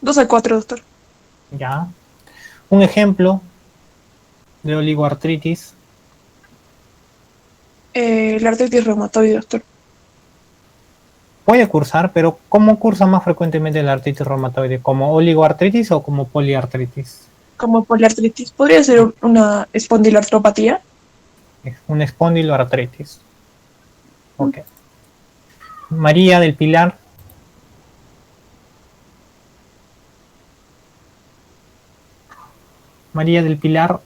2 al 4, doctor. Ya. Un ejemplo de oligoartritis. La artritis reumatoide, doctor. Puede cursar, pero ¿cómo cursa más frecuentemente la artritis reumatoide? ¿Como oligoartritis o como poliartritis? Como poliartritis. ¿Podría ser una espondiloartropatía? Es una espondiloartritis. Ok. María del Pilar. María del Pilar.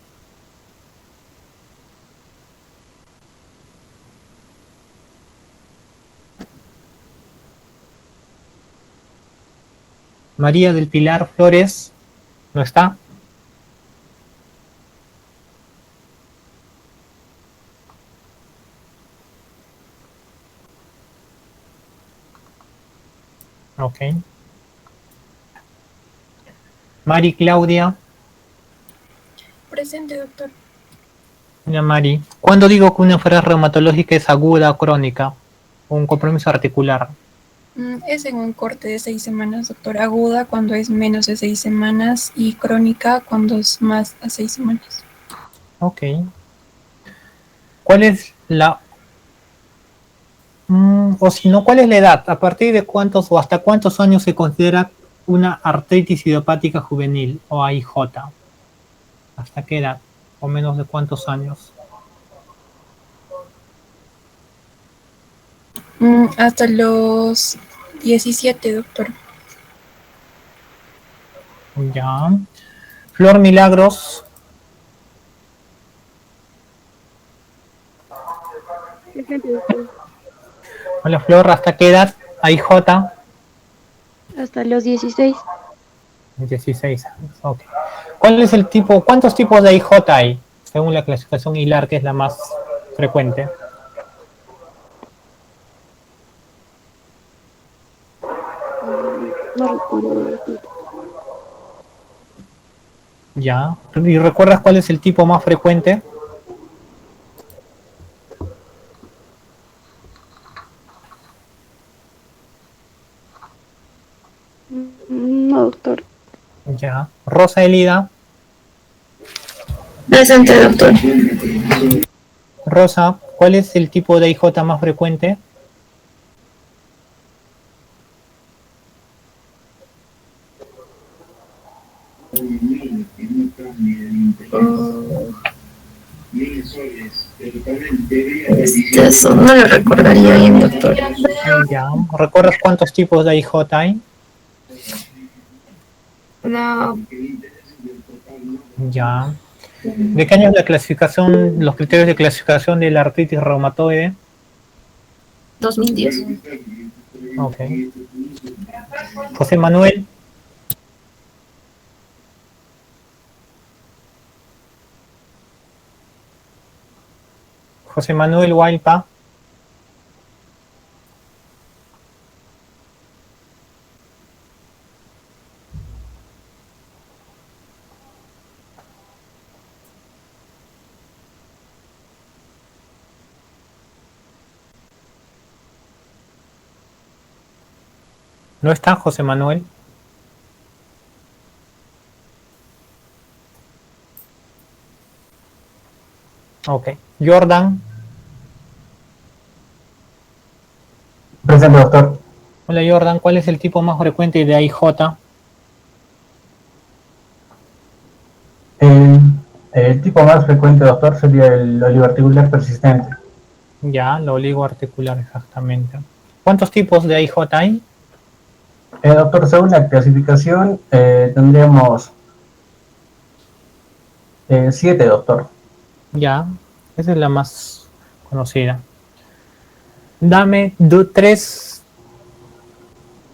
María del Pilar Flores. ¿No está? Ok. Mari Claudia. Presente, doctor. Mira, Mari. ¿Cuándo digo que una enfermedad reumatológica es aguda o crónica? O un compromiso articular. Es en un corte de 6 semanas, doctor. Aguda cuando es menos de 6 semanas y crónica cuando es más a 6 semanas. Ok. ¿Cuál es la... o si no, ¿cuál es la edad? ¿A partir de cuántos o hasta cuántos años se considera una artritis idiopática juvenil o AIJ? ¿Hasta qué edad? ¿O menos de cuántos años? Hasta los 17, doctor. Ya. Flor Milagros. Presente, doctor. Hola Flor, ¿hasta qué edad? AIJ. Hasta los 16. 16 años. Ok. ¿Cuál es el tipo, cuántos tipos de AIJ hay? Según la clasificación HILAR, que es la más frecuente. No recuerdo, doctor. Ya. ¿Y recuerdas cuál es el tipo más frecuente? No, doctor. Ya. Rosa Elida. Presente, doctor. Rosa, ¿cuál es el tipo de AIJ más frecuente? Eso no lo recordaría bien, doctor. Ya. ¿Recuerdas cuántos tipos de AIJ hay? No, Ya. ¿De qué año es la clasificación, los criterios de clasificación de la artritis reumatoide? 2010. Ok. José Manuel. José Manuel Hualpa. ¿No está José Manuel? Ok. Jordan. Presente, doctor. Hola Jordan, ¿cuál es el tipo más frecuente de AIJ? El, el tipo más frecuente, doctor, sería el olivarticular persistente. Ya, lo oligoarticular exactamente. ¿Cuántos tipos de AIJ hay? Doctor, según la clasificación, tendríamos 7, doctor. Ya, esa es la más conocida. Dame tres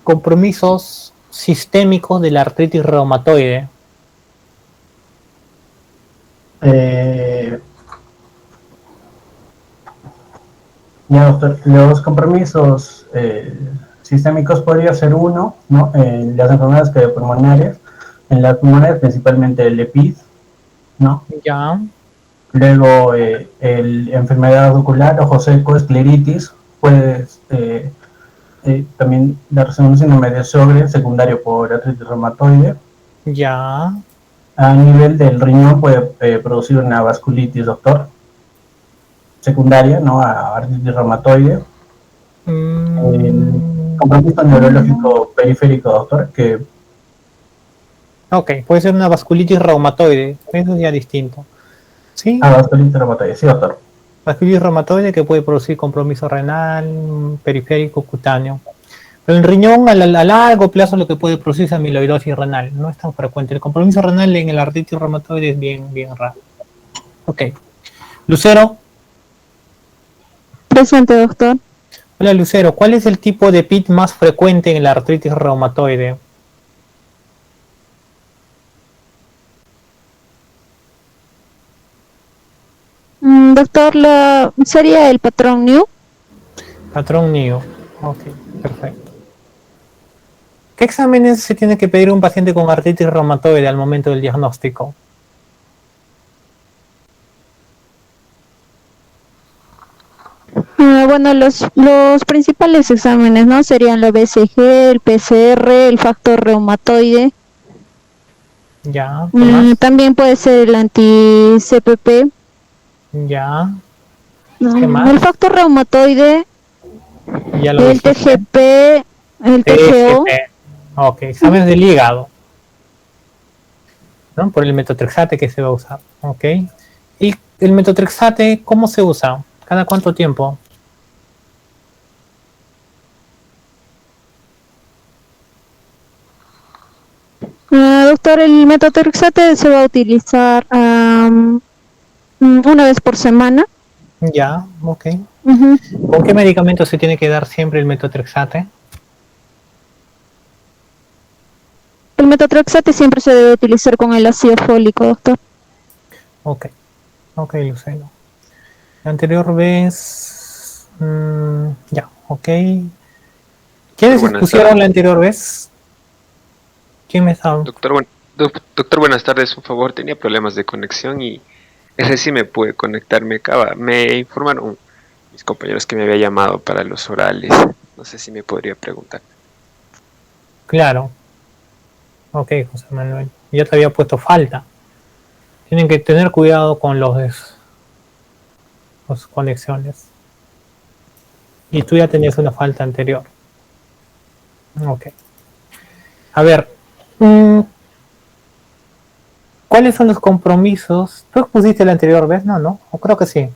compromisos sistémicos de la artritis reumatoide. Ya, doctor, los compromisos sistémicos podría ser uno, ¿no? Las enfermedades pulmonares, en las pulmonares principalmente el EPID, ¿no? Ya, Luego enfermedad ocular, ojo seco, escleritis, puede también un síndrome de Sjögren secundario por artritis reumatoide. Ya. A nivel del riñón puede producir una vasculitis, doctor, secundaria, ¿no? A artritis reumatoide. Compromiso neurológico periférico, doctor, que... Ok, puede ser una vasculitis reumatoide, eso es ya distinto. ¿Sí? Vasculitis reumatoide, sí, doctor. Vasculitis reumatoide que puede producir compromiso renal, periférico, cutáneo. Pero el riñón a largo plazo lo que puede producir es amiloidosis renal, no es tan frecuente. El compromiso renal en el artritis reumatoide es bien raro. Ok. Lucero. Presente, doctor. Hola, Lucero. ¿Cuál es el tipo de PIT más frecuente en la artritis reumatoide? Doctor, sería el patrón New. Patrón New. Ok, perfecto. ¿Qué exámenes se tiene que pedir a un paciente con artritis reumatoide al momento del diagnóstico? Bueno, los principales exámenes, ¿no? Serían la BCG, el PCR, el factor reumatoide. Ya. ¿Qué más? También puede ser el anti-CPP. Ya. ¿Qué más? El factor reumatoide, Ya lo el dijiste. TGP, el TGO. Ok, exámenes del hígado, ¿no? Por el metotrexate que se va a usar. Ok. ¿Y el metotrexate cómo se usa? ¿Cada cuánto tiempo? Doctor, el metotrexate se va a utilizar una vez por semana. Ya, ok. Ujú. ¿Con qué medicamento se tiene que dar siempre el metotrexate? El metotrexate siempre se debe utilizar con el ácido fólico, doctor. Ok, Lucero. La anterior vez... ya, ok. ¿Quiénes Buenas expusieron tardes. la anterior vez? ¿Quién me estaba? Doctor, doctor, buenas tardes. Un favor, tenía problemas de conexión y recién me pude conectar. Me informaron mis compañeros que me había llamado para los orales. No sé si me podría preguntar. Claro. Ok, José Manuel. Ya te había puesto falta. Tienen que tener cuidado con las conexiones. Y tú ya tenías una falta anterior. Ok. A ver. ¿Cuáles son los compromisos? ¿Tú expusiste la anterior vez? No. O creo que sí.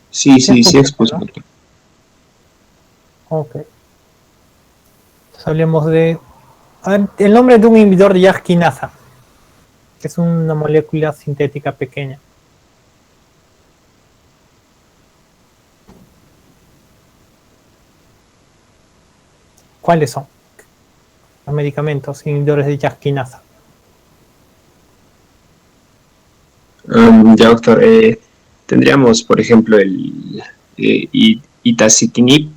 Sí, expuse. ¿No? Ok. Entonces hablemos de... A ver, el nombre de un inhibidor de JAK quinasa, que es una molécula sintética pequeña. ¿Cuáles son los medicamentos inhibidores de JAK quinasa? Ya, doctor. Tendríamos, por ejemplo, el itacitinib.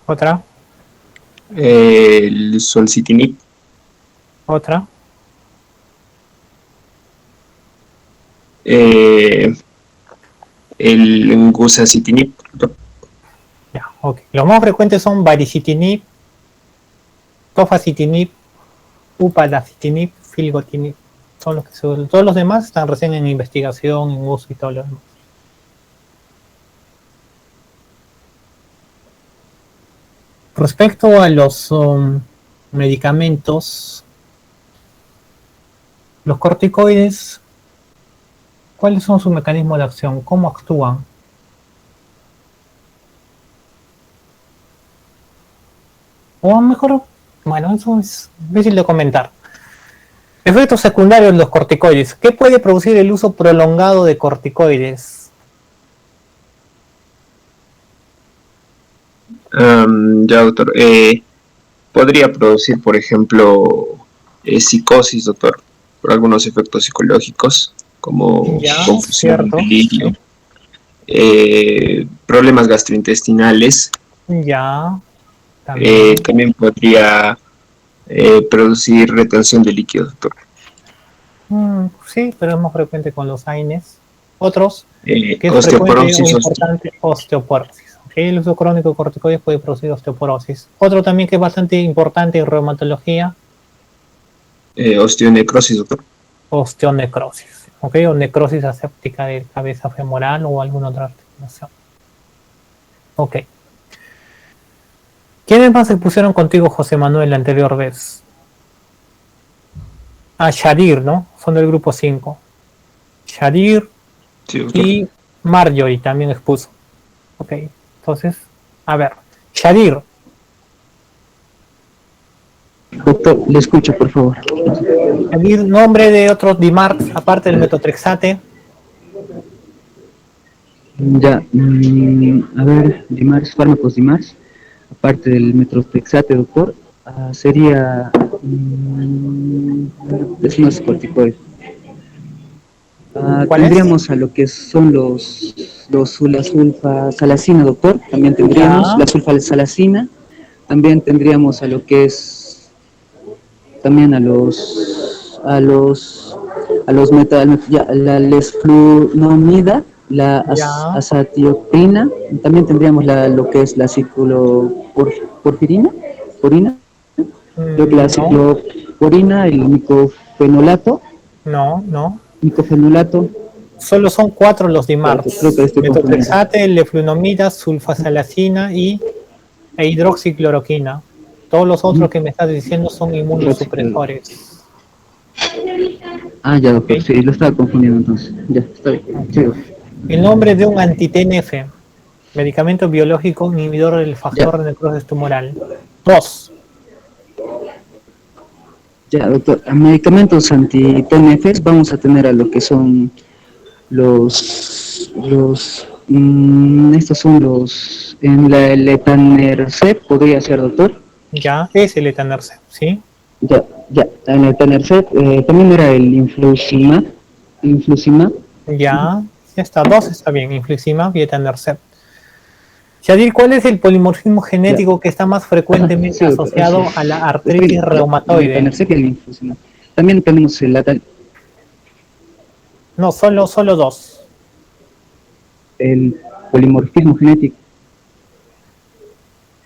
¿Otra? El solcitinib. ¿Otra? El gusacitinib. Ya, ok. Los más frecuentes son baricitinib, tofacitinib, upadacitinib, filgotinib. Son los que se usan. Todos los demás están recién en investigación, en uso y todo lo demás. Respecto a los medicamentos, los corticoides, ¿cuáles son su mecanismo de acción? ¿Cómo actúan? O mejor, bueno, eso es difícil de comentar. Efectos secundarios de los corticoides. ¿Qué puede producir el uso prolongado de corticoides? Ya, doctor. Podría producir, por ejemplo, psicosis, doctor, por algunos efectos psicológicos, como Ya, confusión, cierto, delirio, sí. Problemas gastrointestinales. Ya, también. También podría producir retención de líquidos, doctor. Sí, pero es más frecuente con los AINES. Otros, que es frecuente Osteoporosis. o importante, osteoporosis. ¿Ok? El uso crónico de corticoides puede producir osteoporosis. Otro también que es bastante importante en reumatología, Osteonecrosis, doctor. osteonecrosis, ¿ok? O necrosis aséptica de cabeza femoral o alguna otra articulación. Ok. ¿Quiénes más se pusieron contigo, José Manuel, la anterior vez? A Shadir, ¿no? Son del grupo 5. Shadir Sí, doctor. y Marjorie también expuso. Ok, entonces, a ver. Shadir, Doctor, le escucho, por favor. Shadir, nombre de otros DIMARS, aparte del metotrexate. Ya, a ver, Dimars, fármacos Dimars, aparte del metrotexate, doctor, sería, es más corticoide. ¿Cuál es? Tendríamos a lo que son la sulfasalacina, doctor, también tendríamos Ya. la sulfasalacina, también tendríamos a lo que es, también a los metal, ya, la lesflunomida, la Ya. azatioprina, también tendríamos lo que es la cicloporfirina, lo que la No, cicloporina, el no. micofenolato, Solo son 4 los creo que le DIMARS. estoy confundiendo. Metotrexate, leflunomida, sulfasalacina e hidroxicloroquina. Todos los otros que me estás diciendo son inmunosupresores. Ya, doctor, ¿Ok? sí, lo estaba confundiendo entonces. Ya, está bien. Sí, doctor. El nombre de un anti-TNF, medicamento biológico inhibidor del Ya, factor de necrosis tumoral. 2. ya, doctor. A medicamentos anti-TNFs vamos a tener a lo que son estos son en la Letanercept, podría ser, doctor. Ya, es el etanercept, ¿sí? Ya, en el Letanercept, también era el influzimab, Ya está. 2 está bien. Infliximab y etanercept. Shadir, ¿cuál es el polimorfismo ya. genético que está más frecuentemente Sí, doctor, asociado a la estoy artritis bien, ya, el reumatoide? Letanercept y el influzimab. También tenemos No, solo 2. el polimorfismo genético.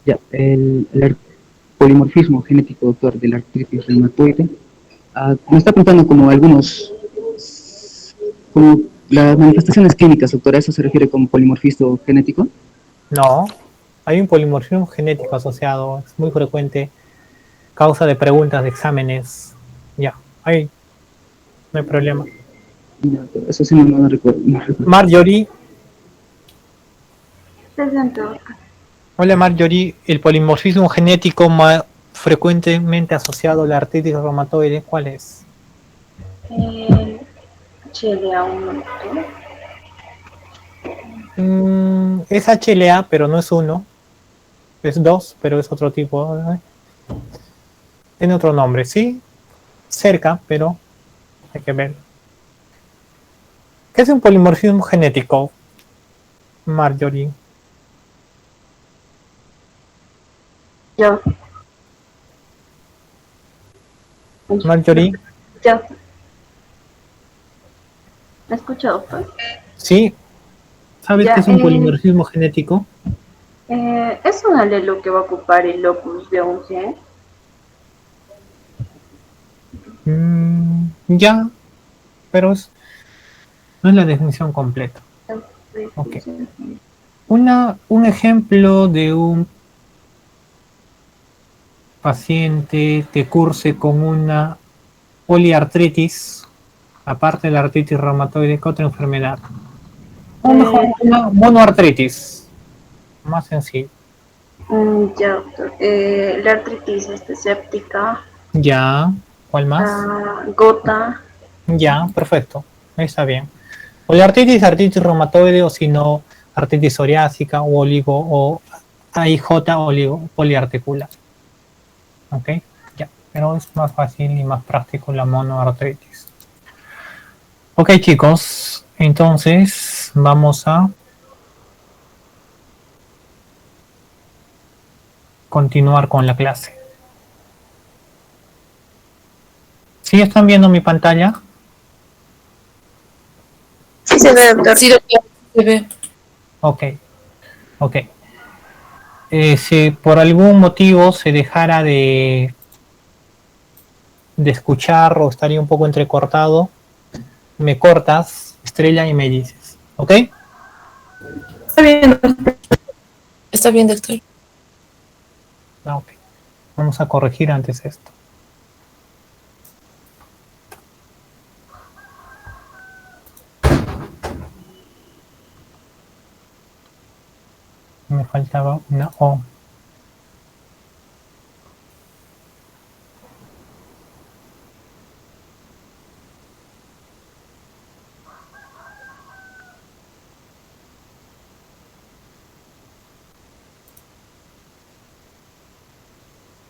Ya, el polimorfismo genético, doctor, de la artritis reumatoide. Me está preguntando como las manifestaciones clínicas, doctor, ¿a eso se refiere como polimorfismo genético? No, hay un polimorfismo genético asociado, es muy frecuente, causa de preguntas de exámenes. Ya, ahí no hay problema. No, eso sí no recuerdo. Marjorie, Presente, doctor. hola Marjorie, el polimorfismo genético más frecuentemente asociado a la artritis reumatoide, ¿cuál es? HLA1, doctor. Es HLA, pero no es 1, es 2, pero es otro tipo. Tiene otro nombre, sí, cerca, pero hay que ver. ¿Qué es un polimorfismo genético, Marjorie? Ya. Marjorie, Ya. ¿Me escucha, doctor? ¿sí? ¿Sabes Ya, qué es un polimorfismo genético? es un alelo que va a ocupar el locus de un gen. Ya, pero no es la definición completa. Ok. Un ejemplo de un paciente que curse con una poliartritis, aparte de la artritis reumatoide, ¿qué otra enfermedad? O mejor, una monoartritis, más sencillo. Ya, doctor. La artritis séptica, Ya, ¿cuál más? gota. Ya, perfecto, está bien. Poliartritis, artritis reumatoide, o si no, artritis psoriásica o AIJ poliarticular. Ok, ya, pero es más fácil y más práctico la monoartritis. Ok, chicos, entonces vamos a continuar con la clase. ¿Sí están viendo mi pantalla? Sí se ve, doctor. Sí, doctor, se ve. Ok. si por algún motivo se dejara de escuchar o estaría un poco entrecortado, me cortas, Estrella, y me dices, ¿ok? Está bien, doctor. Ok. Vamos a corregir antes esto. Me faltaba una O.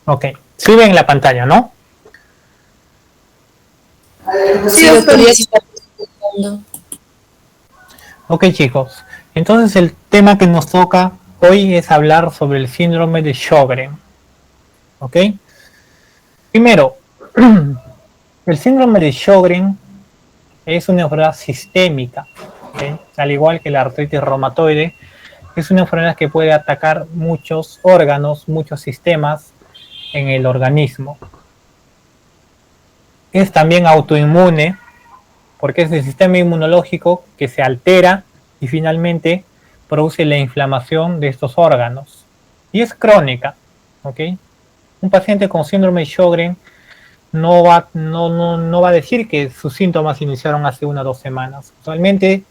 Ok, sí ven la pantalla, ¿no? Sí, doctor, ya se está presentando. Ok, chicos. Entonces el tema que nos toca hoy es hablar sobre el síndrome de Sjögren. ¿Ok? Primero, el síndrome de Sjögren es una enfermedad sistémica, ¿ok? Al igual que la artritis reumatoide, es una enfermedad que puede atacar muchos órganos, muchos sistemas en el organismo. Es también autoinmune, porque es el sistema inmunológico que se altera y finalmente produce la inflamación de estos órganos. Y es crónica, ¿ok? Un paciente con síndrome de Sjögren no va a decir que sus síntomas iniciaron hace 1 o 2 semanas. Realmente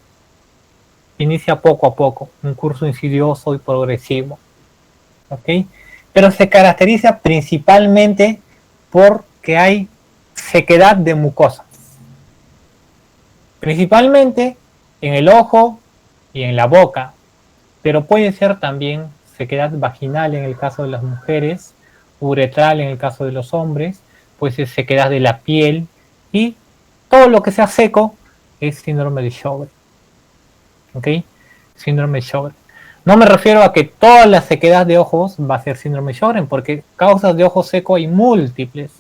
inicia poco a poco, un curso insidioso y progresivo, ¿ok? Pero se caracteriza principalmente porque hay sequedad de mucosas, principalmente en el ojo y en la boca, pero puede ser también sequedad vaginal en el caso de las mujeres, uretral en el caso de los hombres, puede ser sequedad de la piel, y todo lo que sea seco es síndrome de Sjögren. ¿Ok? Síndrome de Sjögren. No me refiero a que toda la sequedad de ojos va a ser síndrome de Sjögren, porque causas de ojo seco hay múltiples.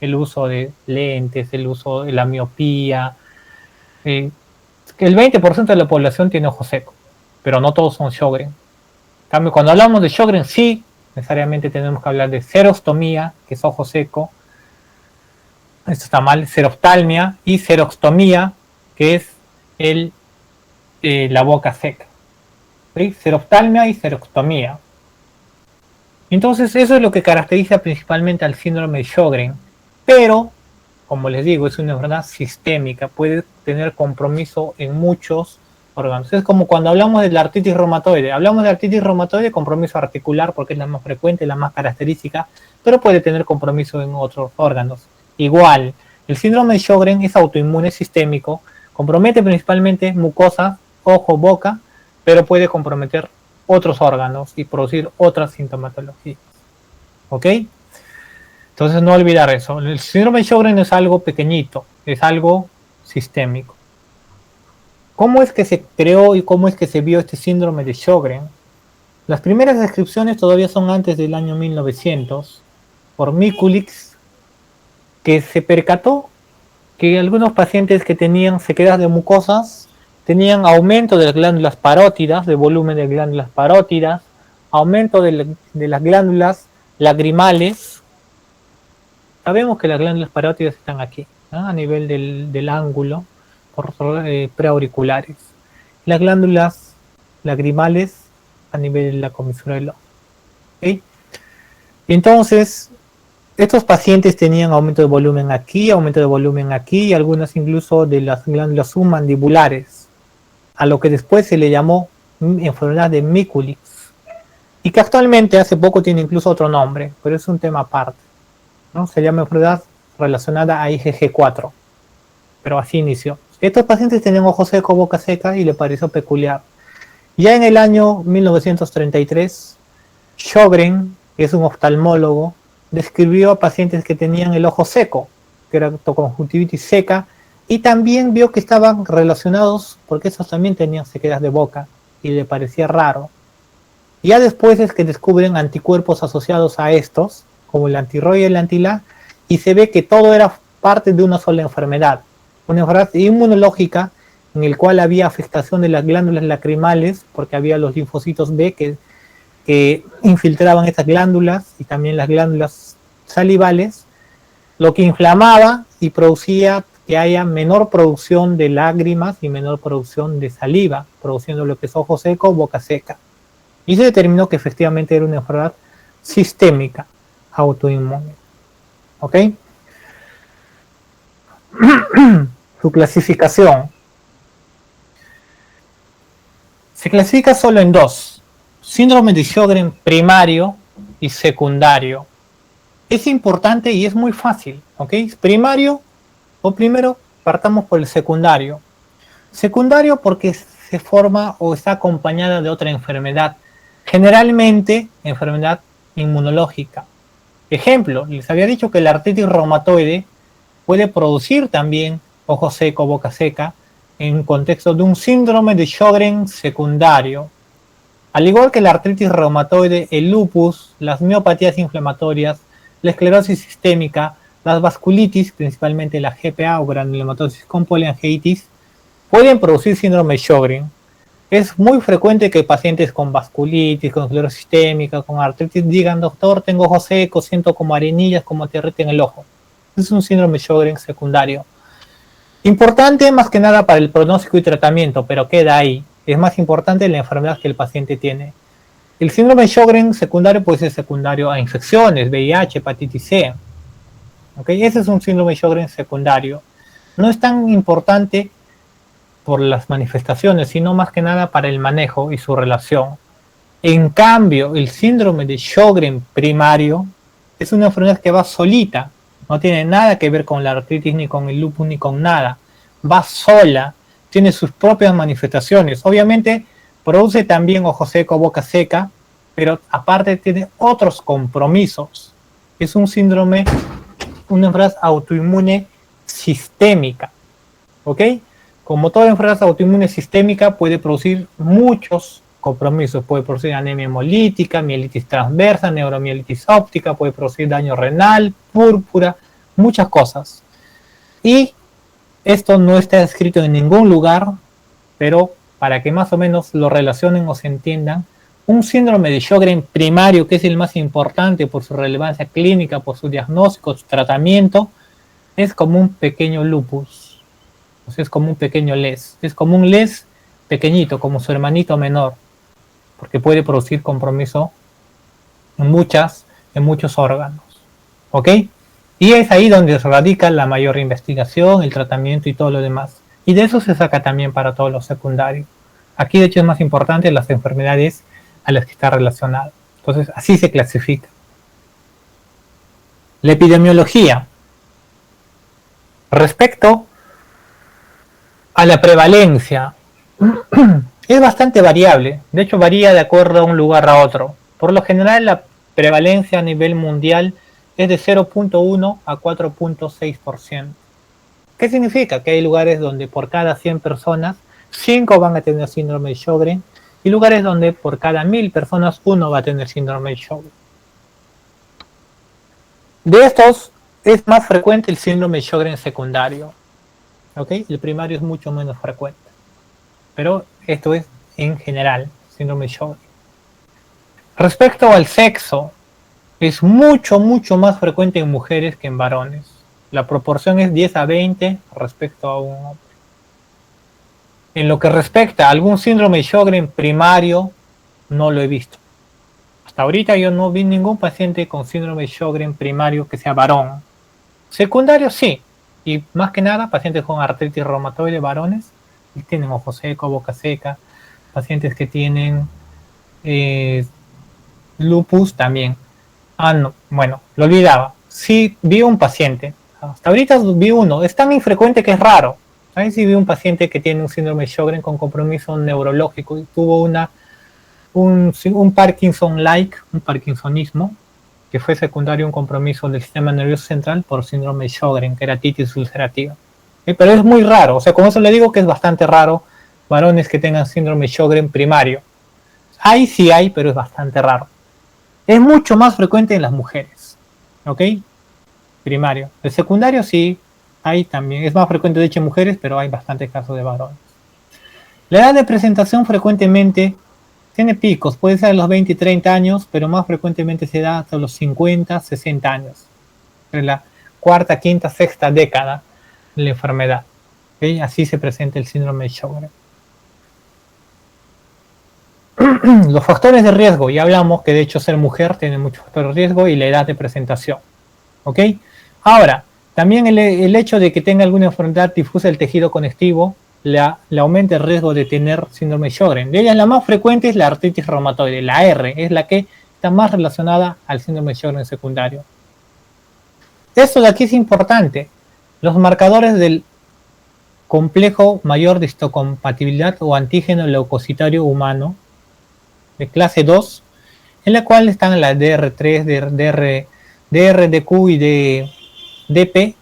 El uso de lentes, el uso de la miopía. El 20% de la población tiene ojo seco, pero no todos son Sjögren. En cambio, cuando hablamos de Sjögren, sí, necesariamente tenemos que hablar de xerostomía, que es ojo seco. Esto está mal, xeroftalmia, y xerostomía, que es la boca seca. ¿Sí? Xeroftalmia y xerostomía. Entonces, eso es lo que caracteriza principalmente al síndrome de Sjögren. Pero, como les digo, es una enfermedad sistémica, puede tener compromiso en muchos órganos. Es como cuando hablamos de la artritis reumatoide. Hablamos de artritis reumatoide, compromiso articular, porque es la más frecuente, la más característica, pero puede tener compromiso en otros órganos. Igual, el síndrome de Sjögren es autoinmune sistémico, compromete principalmente mucosas, ojo, boca, pero puede comprometer otros órganos y producir otras sintomatologías. ¿Ok? Entonces no olvidar eso. El síndrome de Sjögren no es algo pequeñito, es algo sistémico. ¿Cómo es que se creó y cómo es que se vio este síndrome de Sjögren? Las primeras descripciones todavía son antes del año 1900, por Mikulicz, que se percató que algunos pacientes que tenían sequedad de mucosas tenían aumento de las glándulas parótidas, de volumen de glándulas parótidas, aumento de las glándulas lagrimales. Sabemos que las glándulas parótidas están aquí, ¿no? A nivel del ángulo, preauriculares. Las glándulas lagrimales a nivel de la comisura del ojo. ¿Okay? Entonces, estos pacientes tenían aumento de volumen aquí, y algunas incluso de las glándulas submandibulares, a lo que después se le llamó enfermedad de Mikulicz, y que actualmente hace poco tiene incluso otro nombre, pero es un tema aparte, ¿no? Se llama enfermedad relacionada a IgG4, pero así inició. Estos pacientes tenían ojo seco, boca seca, y le pareció peculiar. Ya en el año 1933, Sjögren, que es un oftalmólogo, describió a pacientes que tenían el ojo seco, que era conjuntivitis seca, y también vio que estaban relacionados, porque esos también tenían sequedad de boca, y le parecía raro. Ya después es que descubren anticuerpos asociados a estos, como el anti-ROY y el anti-LA, y se ve que todo era parte de una sola enfermedad, una enfermedad inmunológica en el cual había afectación de las glándulas lacrimales, porque había los linfocitos B que que infiltraban estas glándulas y también las glándulas salivales, lo que inflamaba y producía que haya menor producción de lágrimas y menor producción de saliva, produciendo lo que es ojo seco, boca seca. Y se determinó que efectivamente era una enfermedad sistémica, autoinmune. ¿Ok? Su clasificación. Se clasifica solo en dos: síndrome de Sjögren primario y secundario. Es importante y es muy fácil, ¿ok? Primario, o primero partamos por el secundario. Secundario porque se forma o está acompañada de otra enfermedad, generalmente enfermedad inmunológica. Ejemplo, les había dicho que la artritis reumatoide puede producir también ojo seco, boca seca, en contexto de un síndrome de Sjögren secundario. Al igual que la artritis reumatoide, el lupus, las miopatías inflamatorias, la esclerosis sistémica, las vasculitis, principalmente la GPA o granulomatosis con poliangiitis, pueden producir síndrome de Sjögren. Es muy frecuente que pacientes con vasculitis, con esclerosis sistémica, con artritis digan: doctor, tengo ojo seco, siento como arenillas, como tierrita en el ojo. Es un síndrome de Sjögren secundario. Importante más que nada para el pronóstico y tratamiento, pero queda ahí. Es más importante la enfermedad que el paciente tiene. El síndrome de Sjögren secundario puede ser secundario a infecciones, VIH, hepatitis C. ¿Okay? Ese es un síndrome de Sjögren secundario. No es tan importante por las manifestaciones, sino más que nada para el manejo y su relación. En cambio, el síndrome de Sjögren primario es una enfermedad que va solita. No tiene nada que ver con la artritis, ni con el lupus, ni con nada. Va sola, tiene sus propias manifestaciones. Obviamente produce también ojo seco, boca seca, pero aparte tiene otros compromisos. Es un síndrome, una enfermedad autoinmune sistémica. ¿Ok? Como toda enfermedad autoinmune sistémica puede producir muchos compromisos. Puede producir anemia hemolítica, mielitis transversa, neuromielitis óptica, puede producir daño renal, púrpura, muchas cosas. Y esto no está escrito en ningún lugar, pero para que más o menos lo relacionen o se entiendan, un síndrome de Sjögren primario, que es el más importante por su relevancia clínica, por su diagnóstico, su tratamiento, es como un pequeño lupus. O sea, es como un pequeño LES. Es como un LES pequeñito, como su hermanito menor, porque puede producir compromiso en muchos órganos. ¿Ok? Y es ahí donde radica la mayor investigación, el tratamiento y todo lo demás. Y de eso se saca también para todos los secundarios. Aquí de hecho es más importante las enfermedades a las que está relacionado. Entonces así se clasifica. La epidemiología. Respecto a la prevalencia, es bastante variable. De hecho varía de acuerdo a un lugar a otro. Por lo general la prevalencia a nivel mundial es de 0.1 a 4.6%. ¿Qué significa? Que hay lugares donde por cada 100 personas, 5 van a tener síndrome de Sjögren, y lugares donde por cada 1000 personas, 1 va a tener síndrome de Sjögren. De estos, es más frecuente el síndrome de Sjögren secundario. ¿Ok? El primario es mucho menos frecuente. Pero esto es en general, síndrome de Sjögren. Respecto al sexo, es mucho más frecuente en mujeres que en varones. La proporción es 10 a 20 respecto a un hombre. En lo que respecta a algún síndrome de Sjögren primario, no lo he visto. Hasta ahorita yo no vi ningún paciente con síndrome de Sjögren primario que sea varón. Secundario sí, y más que nada pacientes con artritis reumatoide varones, que tienen ojo seco, boca seca, pacientes que tienen lupus también. No, bueno, lo olvidaba. Sí, vi un paciente. Hasta ahorita vi uno. Es tan infrecuente que es raro. ¿Sabes? Sí vi un paciente que tiene un síndrome de Sjögren con compromiso neurológico y tuvo un Parkinson-like, un parkinsonismo, que fue secundario a un compromiso del sistema nervioso central por síndrome de Sjögren, que era titis ulcerativa. Pero es muy raro. O sea, con eso le digo que es bastante raro varones que tengan síndrome de Sjögren primario. Sí hay, pero es bastante raro. Es mucho más frecuente en las mujeres, ¿ok? Primario. El secundario sí, hay también. Es más frecuente de hecho en mujeres, pero hay bastantes casos de varones. La edad de presentación frecuentemente tiene picos, puede ser a los 20 y 30 años, pero más frecuentemente se da hasta los 50, 60 años. En la cuarta, quinta, sexta década de la enfermedad. ¿Okay? Así se presenta el síndrome de Sjögren. Los factores de riesgo, ya hablamos que de hecho ser mujer tiene muchos factores de riesgo y la edad de presentación. ¿Ok? Ahora, también el hecho de que tenga alguna enfermedad difusa del tejido conectivo le aumenta el riesgo de tener síndrome de Sjögren. De ellas la más frecuente es la artritis reumatoide, la R, es la que está más relacionada al síndrome de Sjögren secundario. Esto de aquí es importante. Los marcadores del complejo mayor de histocompatibilidad o antígeno leucocitario humano de clase 2, en la cual están las DR3, DRDQ y DP,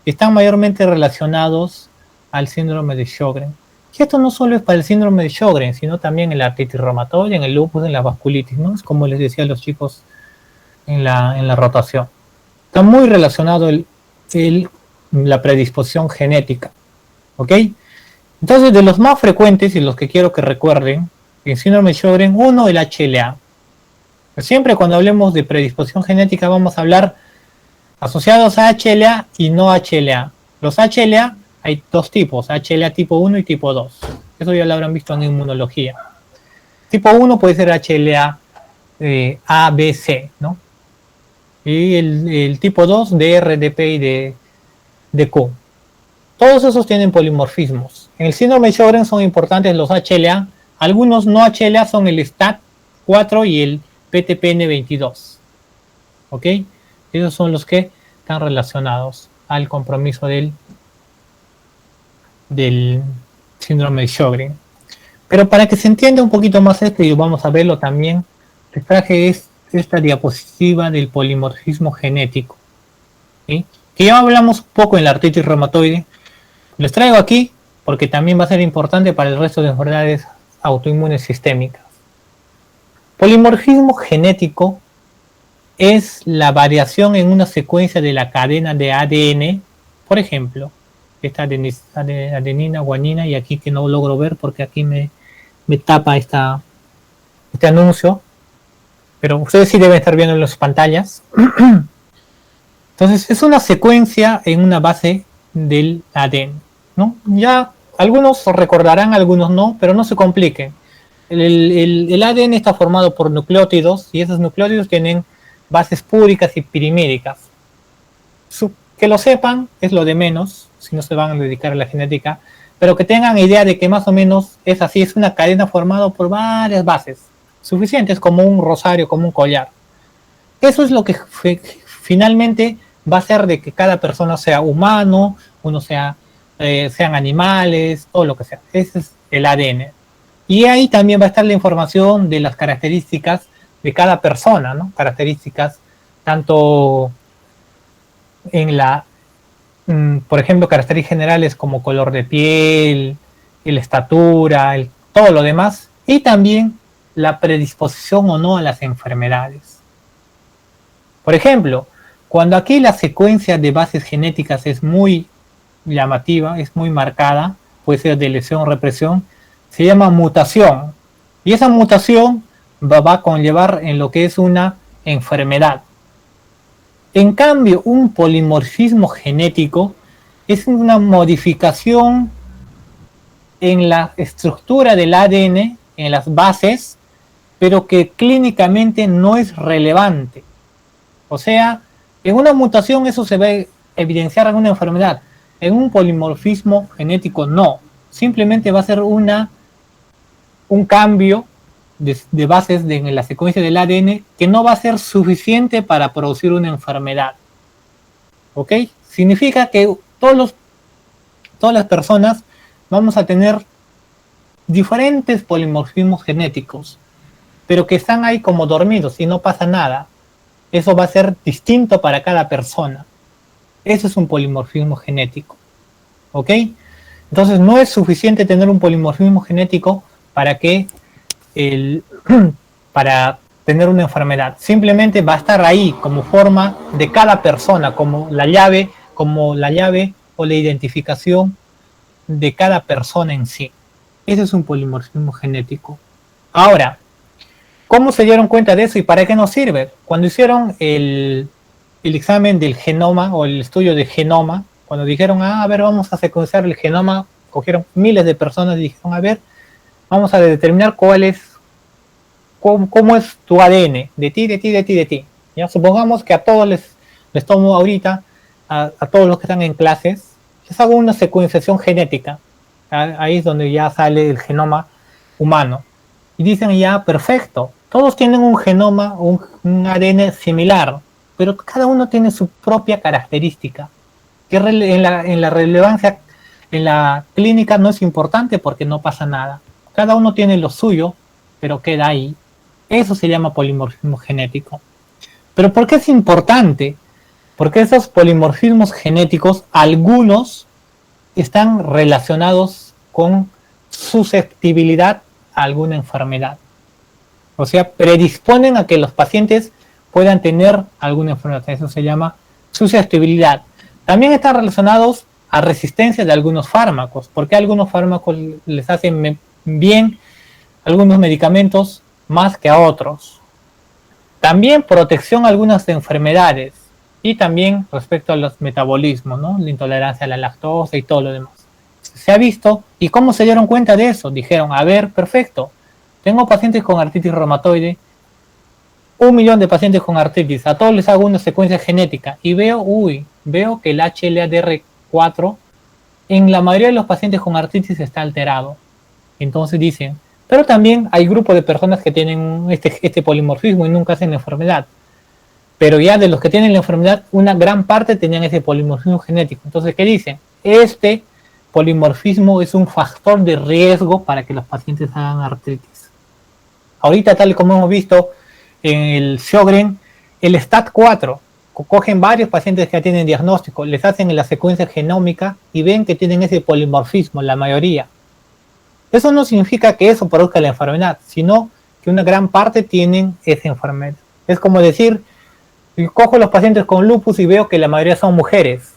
están mayormente relacionados al síndrome de Sjögren. Y esto no solo es para el síndrome de Sjögren, sino también en la artritis reumatoide, en el lupus, en la vasculitis, ¿no? Es como les decía a los chicos en la rotación. Está muy relacionado la predisposición genética. ¿Ok? Entonces, de los más frecuentes y los que quiero que recuerden, en síndrome de Sjögren, uno, el HLA. Siempre cuando hablemos de predisposición genética vamos a hablar asociados a HLA y no HLA. Los HLA hay dos tipos, HLA tipo 1 y tipo 2. Eso ya lo habrán visto en inmunología. Tipo 1 puede ser HLA A, B, C, ¿no? Y el tipo 2, DR, DP y DQ. Todos esos tienen polimorfismos. En el síndrome de Sjögren son importantes los HLA. Algunos no HLA son el STAT4 y el PTPN22. ¿Ok? Esos son los que están relacionados al compromiso del síndrome de Sjögren. Pero para que se entienda un poquito más esto, y vamos a verlo también, les traje esta diapositiva del polimorfismo genético. ¿Sí? Que ya hablamos un poco en la artritis reumatoide. Les traigo aquí porque también va a ser importante para el resto de enfermedades autoinmunes sistémicas. Polimorfismo genético es la variación en una secuencia de la cadena de ADN, por ejemplo, esta adenina, guanina, y aquí que no logro ver porque aquí me tapa este anuncio, pero ustedes sí deben estar viendo en las pantallas. Entonces es una secuencia en una base del ADN, ¿no? Ya algunos recordarán, algunos no, pero no se compliquen. El ADN está formado por nucleótidos y esos nucleótidos tienen bases púricas y pirimídicas. Que lo sepan es lo de menos, si no se van a dedicar a la genética, pero que tengan idea de que más o menos es así, es una cadena formada por varias bases, suficientes como un rosario, como un collar. Eso es lo que finalmente va a hacer de que cada persona sea humano, sean animales, o lo que sea. Ese es el ADN. Y ahí también va a estar la información de las características de cada persona, ¿no? Características tanto por ejemplo, características generales como color de piel, la estatura, todo lo demás, y también la predisposición o no a las enfermedades. Por ejemplo, cuando aquí la secuencia de bases genéticas es muy llamativa, es muy marcada, puede ser de lesión o represión, se llama mutación. Y esa mutación va a conllevar en lo que es una enfermedad. En cambio, un polimorfismo genético es una modificación en la estructura del ADN, en las bases, pero que clínicamente no es relevante. O sea, en una mutación eso se va a evidenciar en una enfermedad. En un polimorfismo genético no. Simplemente va a ser un cambio de bases en la secuencia del ADN que no va a ser suficiente para producir una enfermedad. ¿Ok? Significa que todas las personas vamos a tener diferentes polimorfismos genéticos, pero que están ahí como dormidos y no pasa nada. Eso va a ser distinto para cada persona. Eso es un polimorfismo genético. ¿Ok? Entonces no es suficiente tener un polimorfismo genético para tener una enfermedad. Simplemente va a estar ahí como forma de cada persona, como la llave o la identificación de cada persona en sí. Ese es un polimorfismo genético. Ahora, ¿Cómo se dieron cuenta de eso y para qué nos sirve? Cuando hicieron el examen del genoma o el estudio de genoma, cuando dijeron, a ver, vamos a secuenciar el genoma, cogieron miles de personas y dijeron, a ver, vamos a determinar cómo es tu ADN, de ti. ¿Ya? Supongamos que a todos les tomo ahorita, a todos los que están en clases, les hago una secuenciación genética. Ahí es donde ya sale el genoma humano. Y dicen ya, perfecto, todos tienen un genoma, un ADN similar, pero cada uno tiene su propia característica, que en la relevancia, en la clínica no es importante porque no pasa nada. Cada uno tiene lo suyo, pero queda ahí. Eso se llama polimorfismo genético. ¿Pero por qué es importante? Porque esos polimorfismos genéticos, algunos están relacionados con susceptibilidad a alguna enfermedad. O sea, predisponen a que los pacientes puedan tener alguna enfermedad. Eso se llama susceptibilidad. También están relacionados a resistencia de algunos fármacos, porque algunos fármacos les hacen bien algunos medicamentos más que a otros. También protección a algunas enfermedades y también respecto a los metabolismos, ¿no? La intolerancia a la lactosa y todo lo demás. Se ha visto, ¿y cómo se dieron cuenta de eso? Dijeron, a ver, perfecto, tengo pacientes con artritis reumatoide, 1 millón de pacientes con artritis, a todos les hago una secuencia genética y veo que el HLA-DR4 en la mayoría de los pacientes con artritis está alterado. Entonces dicen, pero también hay grupos de personas que tienen este polimorfismo y nunca hacen la enfermedad. Pero ya de los que tienen la enfermedad, una gran parte tenían ese polimorfismo genético. Entonces, ¿qué dicen? Este polimorfismo es un factor de riesgo para que los pacientes hagan artritis. Ahorita, tal como hemos visto en el Sjögren, el STAT4, cogen varios pacientes que ya tienen diagnóstico, les hacen la secuencia genómica y ven que tienen ese polimorfismo, la mayoría. Eso no significa que eso produzca la enfermedad, sino que una gran parte tienen esa enfermedad. Es como decir, cojo los pacientes con lupus y veo que la mayoría son mujeres.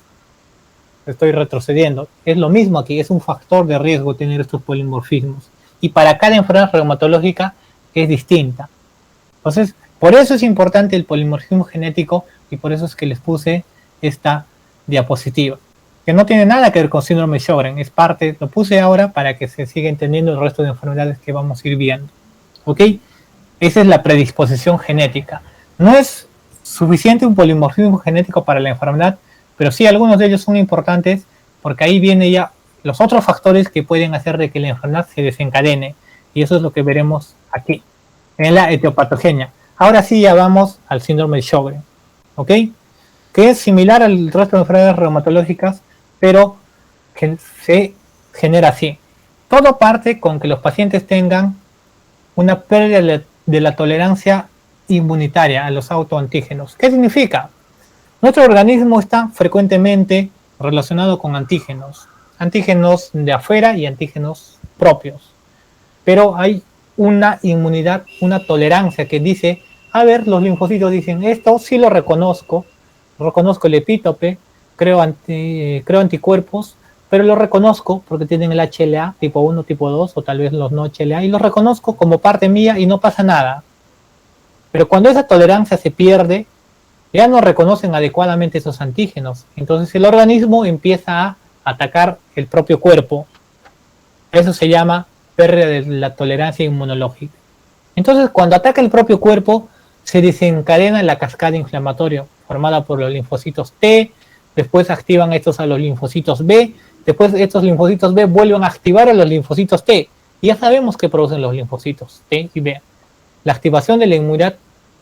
Estoy retrocediendo. Es lo mismo aquí, es un factor de riesgo tener estos polimorfismos. Y para cada enfermedad reumatológica es distinta. Entonces, por eso es importante el polimorfismo genético y por eso es que les puse esta diapositiva. Que no tiene nada que ver con síndrome de Sjögren, es parte, lo puse ahora para que se siga entendiendo el resto de enfermedades que vamos a ir viendo. ¿Ok? Esa es la predisposición genética. No es suficiente un polimorfismo genético para la enfermedad, pero sí algunos de ellos son importantes porque ahí vienen ya los otros factores que pueden hacer de que la enfermedad se desencadene, y eso es lo que veremos aquí, en la etiopatogenia. Ahora sí ya vamos al síndrome de Sjögren, ¿ok? Que es similar al resto de enfermedades reumatológicas, pero que se genera así. Todo parte con que los pacientes tengan una pérdida de la tolerancia inmunitaria a los autoantígenos. ¿Qué significa? Nuestro organismo está frecuentemente relacionado con antígenos de afuera y antígenos propios, pero hay una inmunidad, una tolerancia que dice, a ver, los linfocitos dicen, esto sí lo reconozco el epítope, creo anticuerpos, pero lo reconozco porque tienen el HLA tipo 1, tipo 2 o tal vez los no HLA y los reconozco como parte mía y no pasa nada. Pero cuando esa tolerancia se pierde, ya no reconocen adecuadamente esos antígenos. Entonces el organismo empieza a atacar el propio cuerpo. Eso se llama pérdida de la tolerancia inmunológica. Entonces cuando ataca el propio cuerpo, se desencadena la cascada inflamatoria formada por los linfocitos T, después activan estos a los linfocitos B, después estos linfocitos B vuelven a activar a los linfocitos T. Y ya sabemos qué producen los linfocitos T y B. La activación de la inmunidad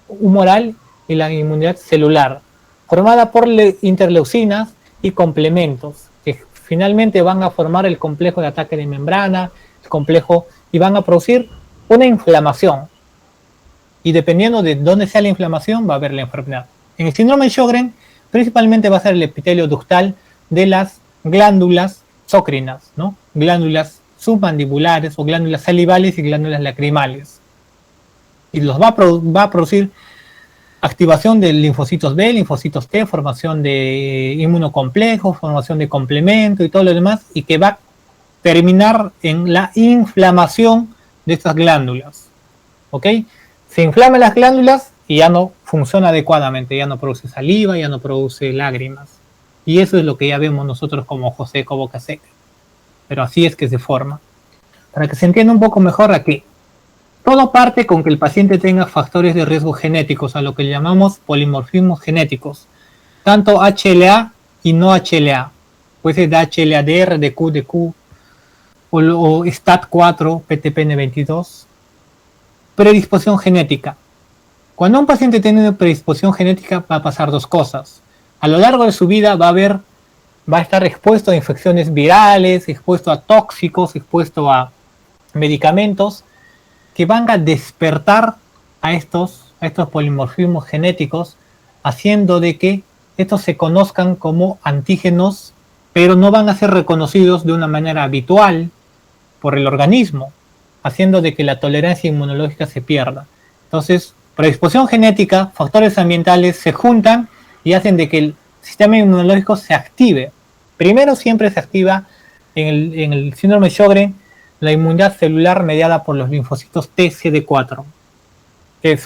humoral y la inmunidad celular, formada por interleucinas y complementos, que finalmente van a formar el complejo de ataque de membrana, el complejo, y van a producir una inflamación. Y dependiendo de dónde sea la inflamación, va a haber la enfermedad. En el síndrome de Sjögren, principalmente va a ser el epitelio ductal de las glándulas zócrinas, ¿no? Glándulas submandibulares o glándulas salivales y glándulas lacrimales. Y los va a producir activación de linfocitos B, linfocitos T, formación de inmunocomplejos, formación de complemento y todo lo demás, y que va a terminar en la inflamación de estas glándulas. ¿Ok? se inflaman las glándulas y ya no funciona adecuadamente, ya no produce saliva, ya no produce lágrimas. Y eso es lo que ya vemos nosotros como ojo seco, boca seca. Pero así es que se forma. Para que se entienda un poco mejor aquí, todo parte con que el paciente tenga factores de riesgo genéticos, a lo que llamamos polimorfismos genéticos, tanto HLA y no HLA, puede ser de HLA-DR, de Q, o STAT4, PTPN22, predisposición genética. Cuando un paciente tiene una predisposición genética va a pasar dos cosas. A lo largo de su vida va a estar expuesto a infecciones virales, expuesto a tóxicos, expuesto a medicamentos que van a despertar a estos polimorfismos genéticos, haciendo de que estos se conozcan como antígenos, pero no van a ser reconocidos de una manera habitual por el organismo, haciendo de que la tolerancia inmunológica se pierda. Entonces, predisposición genética, factores ambientales se juntan y hacen de que el sistema inmunológico se active. Primero siempre se activa en el síndrome de Sjögren la inmunidad celular mediada por los linfocitos TCD4, que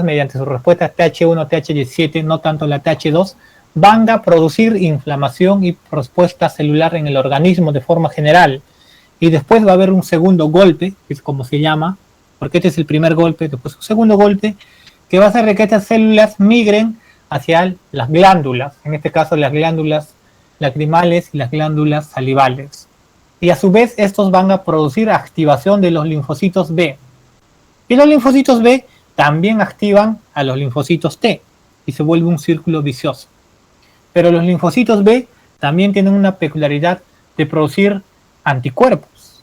mediante sus respuestas TH1, TH17, no tanto la TH2, van a producir inflamación y respuesta celular en el organismo de forma general. Y después va a haber un segundo golpe, que es como se llama, porque este es el primer golpe, después un segundo golpe, que va a hacer que estas células migren hacia las glándulas, en este caso las glándulas lacrimales y las glándulas salivales. Y a su vez estos van a producir activación de los linfocitos B. Y los linfocitos B también activan a los linfocitos T y se vuelve un círculo vicioso. Pero los linfocitos B también tienen una peculiaridad de producir anticuerpos,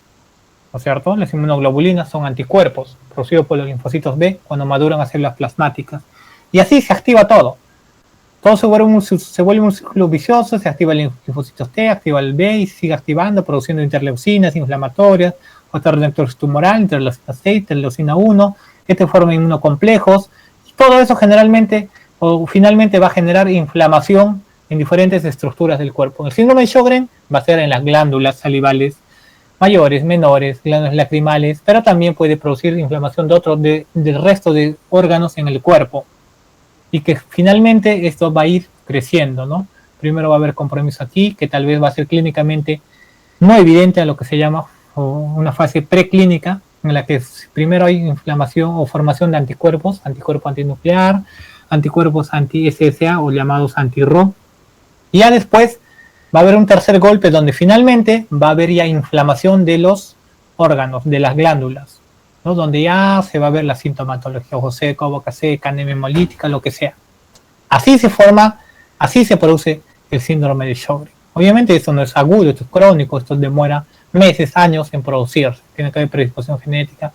¿no es cierto? Las inmunoglobulinas son anticuerpos producidos por los linfocitos B cuando maduran a células plasmáticas. Y así se activa todo. Todo se vuelve un círculo vicioso, se activa el linfocitos T, activa el B y sigue activando, produciendo interleucinas inflamatorias, otro receptor tumoral, interleucina 6, interleucina 1, forma inmunocomplejos, y todo eso generalmente o finalmente va a generar inflamación en diferentes estructuras del cuerpo. El síndrome de Sjögren va a ser en las glándulas salivales mayores, menores, glándulas lacrimales, pero también puede producir inflamación del resto de órganos en el cuerpo. Y que finalmente esto va a ir creciendo, ¿no? Primero va a haber compromiso aquí, que tal vez va a ser clínicamente no evidente a lo que se llama una fase preclínica, en la que primero hay inflamación o formación de anticuerpos, anticuerpo antinuclear, anticuerpos anti-SSA o llamados anti-RO. Y ya después va a haber un tercer golpe donde finalmente va a haber ya inflamación de los órganos, de las glándulas, ¿no? Donde ya se va a ver la sintomatología, ojo seco, boca seca, anemia hemolítica, lo que sea. Así se forma, así se produce el síndrome de Sjögren. Obviamente esto no es agudo, esto es crónico, esto demora meses, años en producirse, tiene que haber predisposición genética.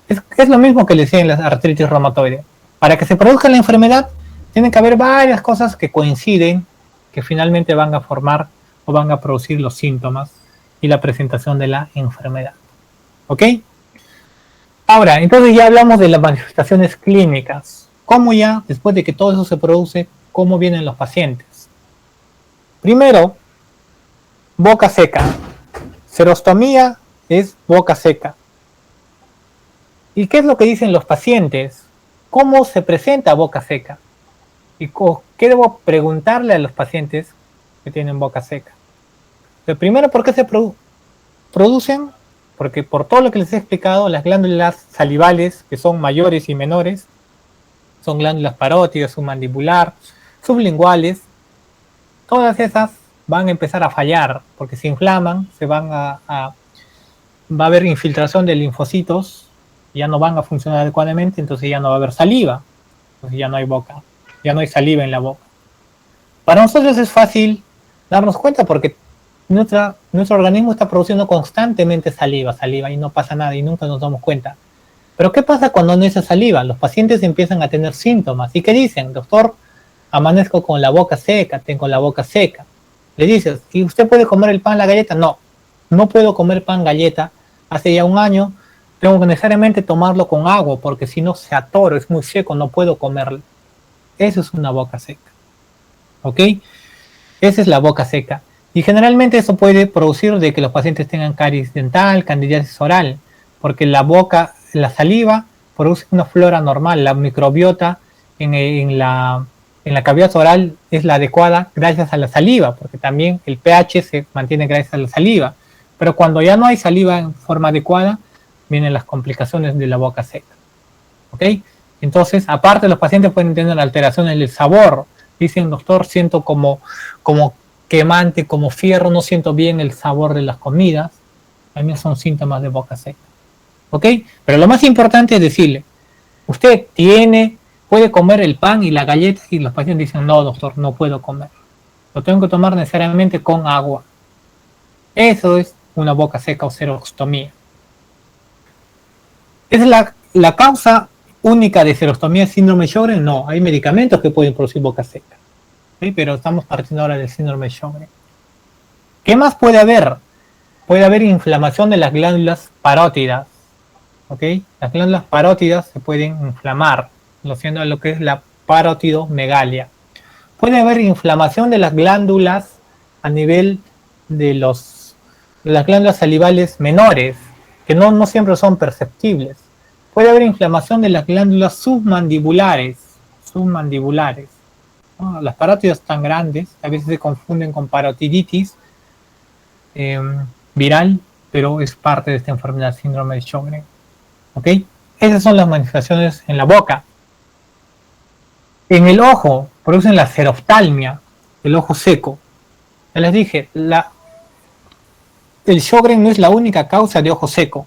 Es lo mismo que le decía en la artritis reumatoide. Para que se produzca la enfermedad, tiene que haber varias cosas que coinciden, que finalmente van a formar o van a producir los síntomas y la presentación de la enfermedad. ¿Ok? Ahora, entonces ya hablamos de las manifestaciones clínicas. ¿Cómo ya, después de que todo eso se produce, cómo vienen los pacientes? Primero, boca seca. Xerostomía es boca seca. ¿Y qué es lo que dicen los pacientes? ¿Cómo se presenta boca seca? ¿Y qué debo preguntarle a los pacientes que tienen boca seca? Pero primero, ¿por qué se producen? Porque por todo lo que les he explicado, las glándulas salivales, que son mayores y menores, son glándulas parótidas, submandibular, sublinguales, todas esas van a empezar a fallar, porque se inflaman, va a haber infiltración de linfocitos, ya no van a funcionar adecuadamente, entonces ya no va a haber saliva, entonces ya no hay boca, ya no hay saliva en la boca. Para nosotros es fácil darnos cuenta porque nuestro organismo está produciendo constantemente saliva y no pasa nada y nunca nos damos cuenta. Pero ¿qué pasa cuando no hay esa saliva? Los pacientes empiezan a tener síntomas. ¿Y qué dicen? Doctor, amanezco con la boca seca, tengo la boca seca. Le dices, ¿y usted puede comer el pan, la galleta? No, no puedo comer pan, galleta. Hace ya un año tengo que necesariamente tomarlo con agua porque si no se atoro, es muy seco, no puedo comerlo. Eso es una boca seca. ¿Ok? Esa es la boca seca. Y generalmente eso puede producir de que los pacientes tengan caries dental, candidiasis oral, porque la boca, la saliva produce una flora normal. La microbiota en la cavidad oral es la adecuada gracias a la saliva, porque también el pH se mantiene gracias a la saliva. Pero cuando ya no hay saliva en forma adecuada, vienen las complicaciones de la boca seca. ¿Ok? Entonces, aparte, los pacientes pueden tener alteraciones del sabor. Dicen, doctor, siento como quemante, como fierro, no siento bien el sabor de las comidas. También son síntomas de boca seca. ¿Ok? Pero lo más importante es decirle, usted puede comer el pan y la galleta, y los pacientes dicen, no, doctor, no puedo comer. Lo tengo que tomar necesariamente con agua. Eso es una boca seca o xerostomía. ¿Es la causa única de xerostomía síndrome de Sjögren? No, hay medicamentos que pueden producir boca seca. ¿Sí? Pero estamos partiendo ahora del síndrome de Sjögren. ¿Qué más puede haber? Puede haber inflamación de las glándulas parótidas. ¿Ok? Las glándulas parótidas se pueden inflamar, siendo lo que es la parotidomegalia. Puede haber inflamación de las glándulas a nivel de las glándulas salivales menores, que no siempre son perceptibles. Puede haber inflamación de las glándulas submandibulares. ¿No? Las parótidas tan grandes, a veces se confunden con parotiditis viral, pero es parte de esta enfermedad, síndrome de Sjögren. ¿Ok? Esas son las manifestaciones en la boca. En el ojo, producen la xeroftalmia, el ojo seco. Ya les dije, el Sjögren no es la única causa de ojo seco,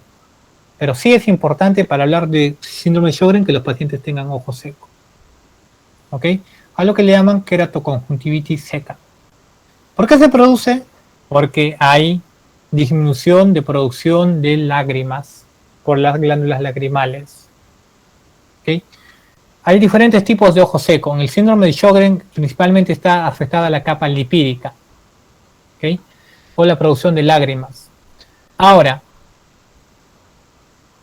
pero sí es importante para hablar de síndrome de Sjögren que los pacientes tengan ojo seco. ¿Ok? A lo que le llaman queratoconjuntivitis seca. ¿Por qué se produce? Porque hay disminución de producción de lágrimas por las glándulas lagrimales. ¿Okay? Hay diferentes tipos de ojo seco. En el síndrome de Sjögren principalmente está afectada la capa lipídica, ¿okay? O la producción de lágrimas. Ahora,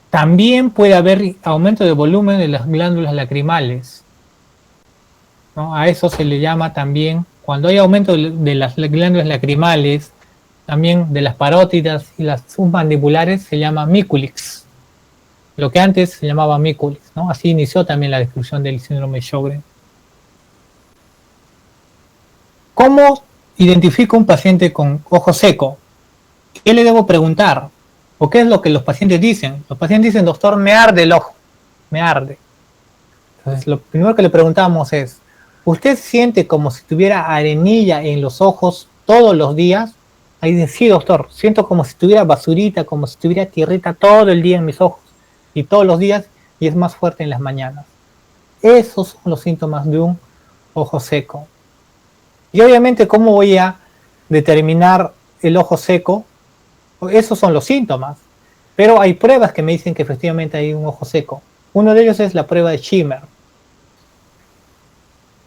también puede haber aumento de volumen de las glándulas lacrimales, ¿no? A eso se le llama también, cuando hay aumento de las glándulas lacrimales, también de las parótidas y las submandibulares, se llama miculix. Lo que antes se llamaba miculix, ¿no? Así inició también la descripción del síndrome de Sjögren. ¿Cómo identifico un paciente con ojo seco? ¿Qué le debo preguntar? ¿O qué es lo que los pacientes dicen? Los pacientes dicen, doctor, me arde el ojo, me arde. Entonces, lo primero que le preguntamos es, ¿usted siente como si tuviera arenilla en los ojos todos los días? Ahí dice, sí, doctor, siento como si tuviera basurita, como si tuviera tierrita todo el día en mis ojos. Y todos los días, y es más fuerte en las mañanas. Esos son los síntomas de un ojo seco. Y obviamente, ¿cómo voy a determinar el ojo seco? Esos son los síntomas. Pero hay pruebas que me dicen que efectivamente hay un ojo seco. Uno de ellos es la prueba de Schirmer.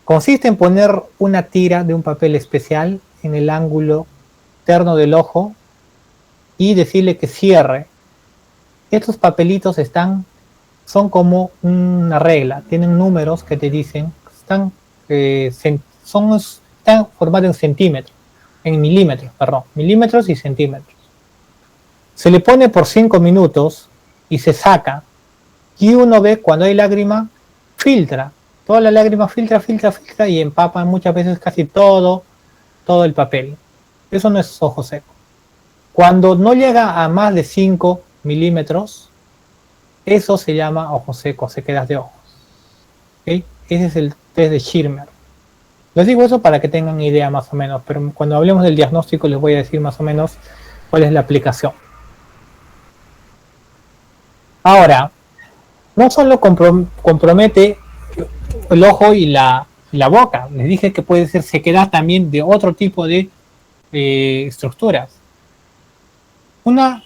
Consiste en poner una tira de un papel especial en el ángulo interno del ojo y decirle que cierre. Estos papelitos son como una regla, tienen números que te dicen, están formados en milímetros y centímetros. Se le pone por 5 minutos y se saca, y uno ve cuando hay lágrima, filtra, toda la lágrima filtra y empapa muchas veces casi todo el papel. Eso no es ojo seco. Cuando no llega a más de 5 milímetros, eso se llama ojo seco, sequedad de ojos. ¿Okay? Ese es el test de Schirmer. Les digo eso para que tengan idea más o menos, pero cuando hablemos del diagnóstico les voy a decir más o menos cuál es la aplicación. Ahora, no solo compromete el ojo y la boca, les dije que puede ser sequedad también de otro tipo de estructuras. Una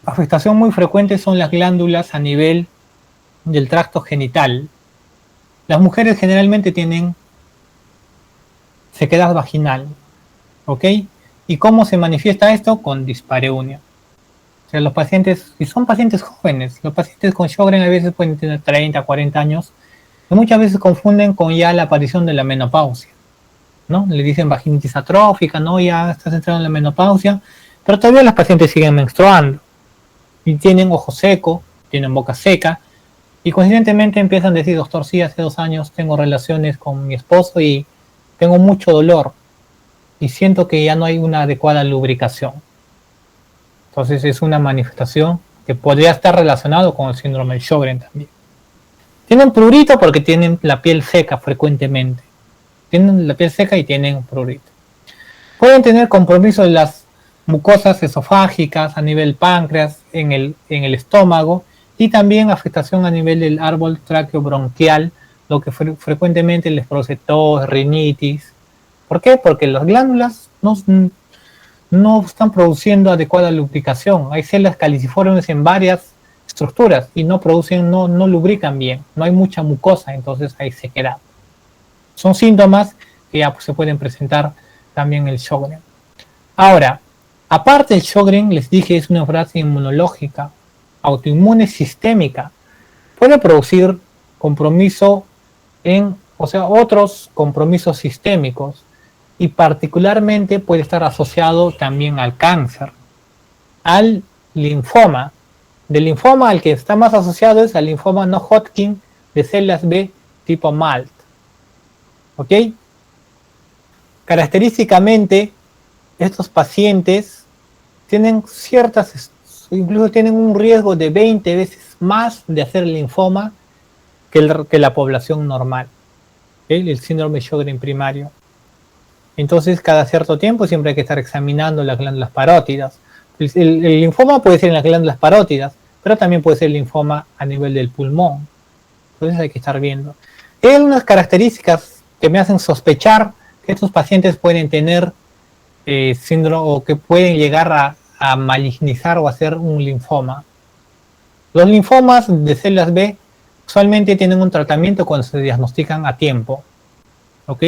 afectación muy frecuente son las glándulas a nivel del tracto genital. Las mujeres generalmente tienen sequedad vaginal, ¿ok? ¿Y cómo se manifiesta esto? Con dispareunia. O sea, los pacientes, y son pacientes jóvenes, los pacientes con Sjögren a veces pueden tener 30, 40 años, y muchas veces confunden con ya la aparición de la menopausia, ¿no? Le dicen vaginitis atrófica, ¿no? Ya estás entrando en la menopausia, pero todavía los pacientes siguen menstruando y tienen ojo seco, tienen boca seca, Y coincidentemente empiezan a decir, doctor, sí, hace 2 años tengo relaciones con mi esposo y tengo mucho dolor y siento que ya no hay una adecuada lubricación. Entonces es una manifestación que podría estar relacionado con el síndrome de Sjögren también. Tienen prurito porque tienen la piel seca frecuentemente. Tienen la piel seca y tienen prurito. Pueden tener compromiso de las mucosas esofágicas a nivel páncreas, en el estómago, y también afectación a nivel del árbol traqueobronquial, lo que frecuentemente les produce tos, rinitis. ¿Por qué? Porque las glándulas no están produciendo adecuada lubricación. Hay células caliciformes en varias estructuras y no lubrican bien. No hay mucha mucosa, entonces hay sequedad. Son síntomas que ya se pueden presentar también el Sjögren. Ahora, aparte del Sjögren, les dije, es una enfermedad inmunológica, autoinmune sistémica. Puede producir compromiso otros compromisos sistémicos, y particularmente puede estar asociado también al cáncer, al linfoma. Del linfoma al que está más asociado es al linfoma no Hodgkin de células B tipo MALT. ¿Ok? Característicamente, estos pacientes tienen incluso tienen un riesgo de 20 veces más de hacer linfoma que la población normal. ¿Okay? El síndrome de Sjögren primario. Entonces, cada cierto tiempo siempre hay que estar examinando las glándulas parótidas. El linfoma puede ser en las glándulas parótidas, pero también puede ser linfoma a nivel del pulmón. Entonces hay que estar viendo. Hay algunas características que me hacen sospechar que estos pacientes pueden tener síndrome o que pueden llegar a malignizar o hacer un linfoma. Los linfomas de células B usualmente tienen un tratamiento cuando se diagnostican a tiempo. ¿Ok?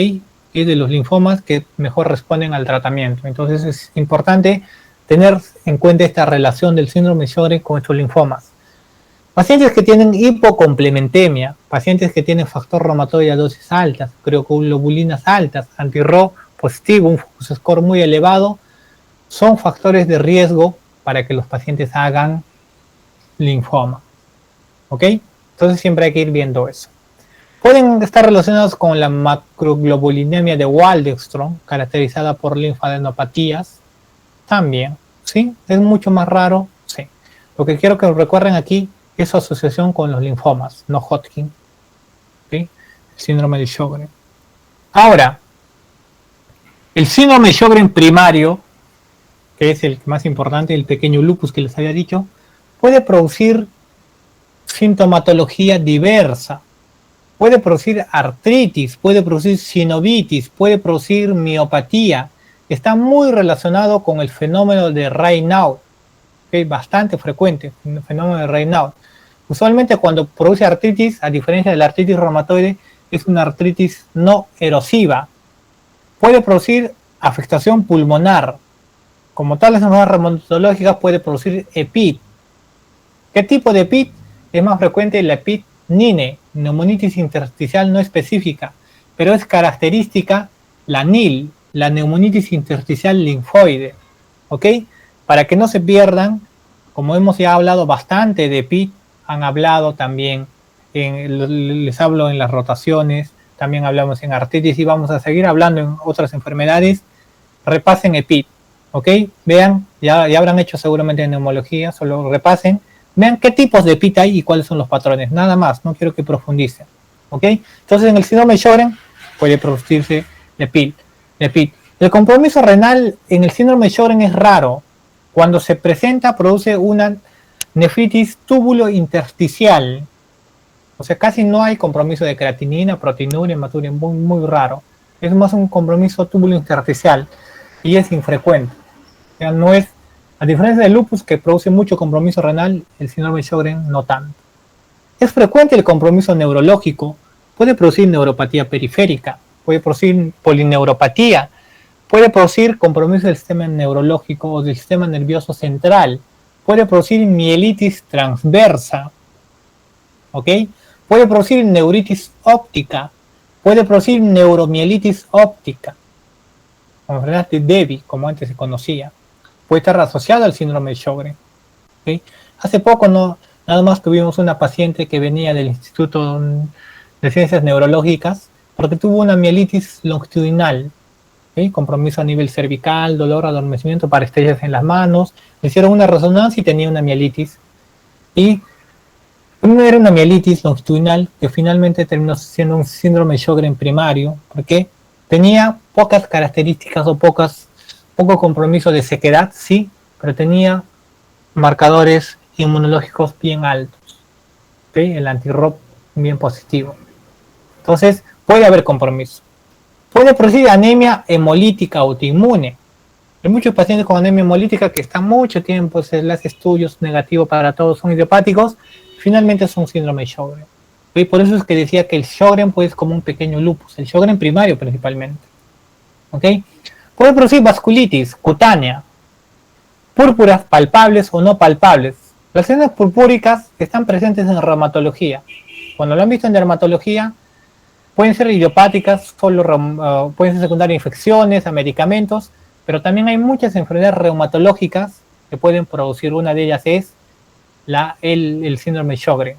Es de los linfomas que mejor responden al tratamiento. Entonces es importante tener en cuenta esta relación del síndrome de Sjögren con estos linfomas. Pacientes que tienen hipocomplementemia, pacientes que tienen factor reumatoide a dosis altas, crioglobulinas altas, anti-Rho positivo, un focus score muy elevado, son factores de riesgo para que los pacientes hagan linfoma. ¿Ok? Entonces siempre hay que ir viendo eso. Pueden estar relacionados con la macroglobulinemia de Waldenström, caracterizada por linfadenopatías, también, ¿sí? Es mucho más raro, sí. Lo que quiero que recuerden aquí es su asociación con los linfomas, no Hodgkin, ¿sí? El síndrome de Sjögren. Ahora, el síndrome de Sjögren primario, que es el más importante, el pequeño lupus que les había dicho, puede producir sintomatología diversa. Puede producir artritis, puede producir sinovitis, puede producir miopatía. Está muy relacionado con el fenómeno de Raynaud, que es bastante frecuente, el fenómeno de Raynaud. Usualmente cuando produce artritis, a diferencia de la artritis reumatoide, es una artritis no erosiva. Puede producir afectación pulmonar. Como tal, las enfermedades reumatológicas puede producir EPIT. ¿Qué tipo de EPIT? Es más frecuente la EPIT NINE, neumonitis intersticial no específica, pero es característica la NIL, la neumonitis intersticial linfoide. ¿Ok? Para que no se pierdan, como hemos ya hablado bastante de EPIT, han hablado también, les hablo en las rotaciones, también hablamos en artritis y vamos a seguir hablando en otras enfermedades. Repasen EPIT, ¿ok? Vean, ya habrán hecho seguramente en neumología, solo repasen. Vean qué tipos de EPIT hay y cuáles son los patrones, nada más, no quiero que profundicen, ¿ok? Entonces en el síndrome de Sjögren puede producirse EPIT. El compromiso renal en el síndrome de Sjögren es raro. Cuando se presenta produce una nefritis túbulo intersticial, o sea, casi no hay compromiso de creatinina, proteinuria, hematuria, muy, muy raro. Es más un compromiso túbulo intersticial y es infrecuente. O sea, no es, a diferencia del lupus que produce mucho compromiso renal, el síndrome de Sjögren no tanto. Es frecuente el compromiso neurológico, puede producir neuropatía periférica, puede producir polineuropatía, puede producir compromiso del sistema neurológico o del sistema nervioso central, puede producir mielitis transversa, ¿ok? Puede producir neuritis óptica, puede producir neuromielitis óptica, como enfermedad de DEBI, como antes se conocía. Puede estar asociado al síndrome de Sjögren. ¿Okay? Hace poco Nada más tuvimos una paciente que venía del Instituto de Ciencias Neurológicas porque tuvo una mielitis longitudinal, ¿sí? Compromiso a nivel cervical, dolor, adormecimiento, parestesias en las manos. Le hicieron una resonancia y tenía una mielitis. Y era una mielitis longitudinal que finalmente terminó siendo un síndrome Sjögren primario, porque tenía pocas características o poco compromiso de sequedad, sí, pero tenía marcadores inmunológicos bien altos, ¿sí? El anti-ROP bien positivo. Entonces, puede haber compromiso. Puede producir anemia hemolítica autoinmune. Hay muchos pacientes con anemia hemolítica que están mucho tiempo, se les hace estudios negativos para todos, son idiopáticos, finalmente es un síndrome de Sjögren. ¿Sí? Por eso es que decía que el Sjögren pues, es como un pequeño lupus, el Sjögren primario principalmente. ¿Okay? Puede producir vasculitis cutánea, púrpuras palpables o no palpables. Las lesiones purpúricas están presentes en reumatología. Cuando lo han visto en dermatología, pueden ser idiopáticas, pueden ser secundarias a infecciones, a medicamentos, pero también hay muchas enfermedades reumatológicas que pueden producir. Una de ellas es el síndrome de Sjögren.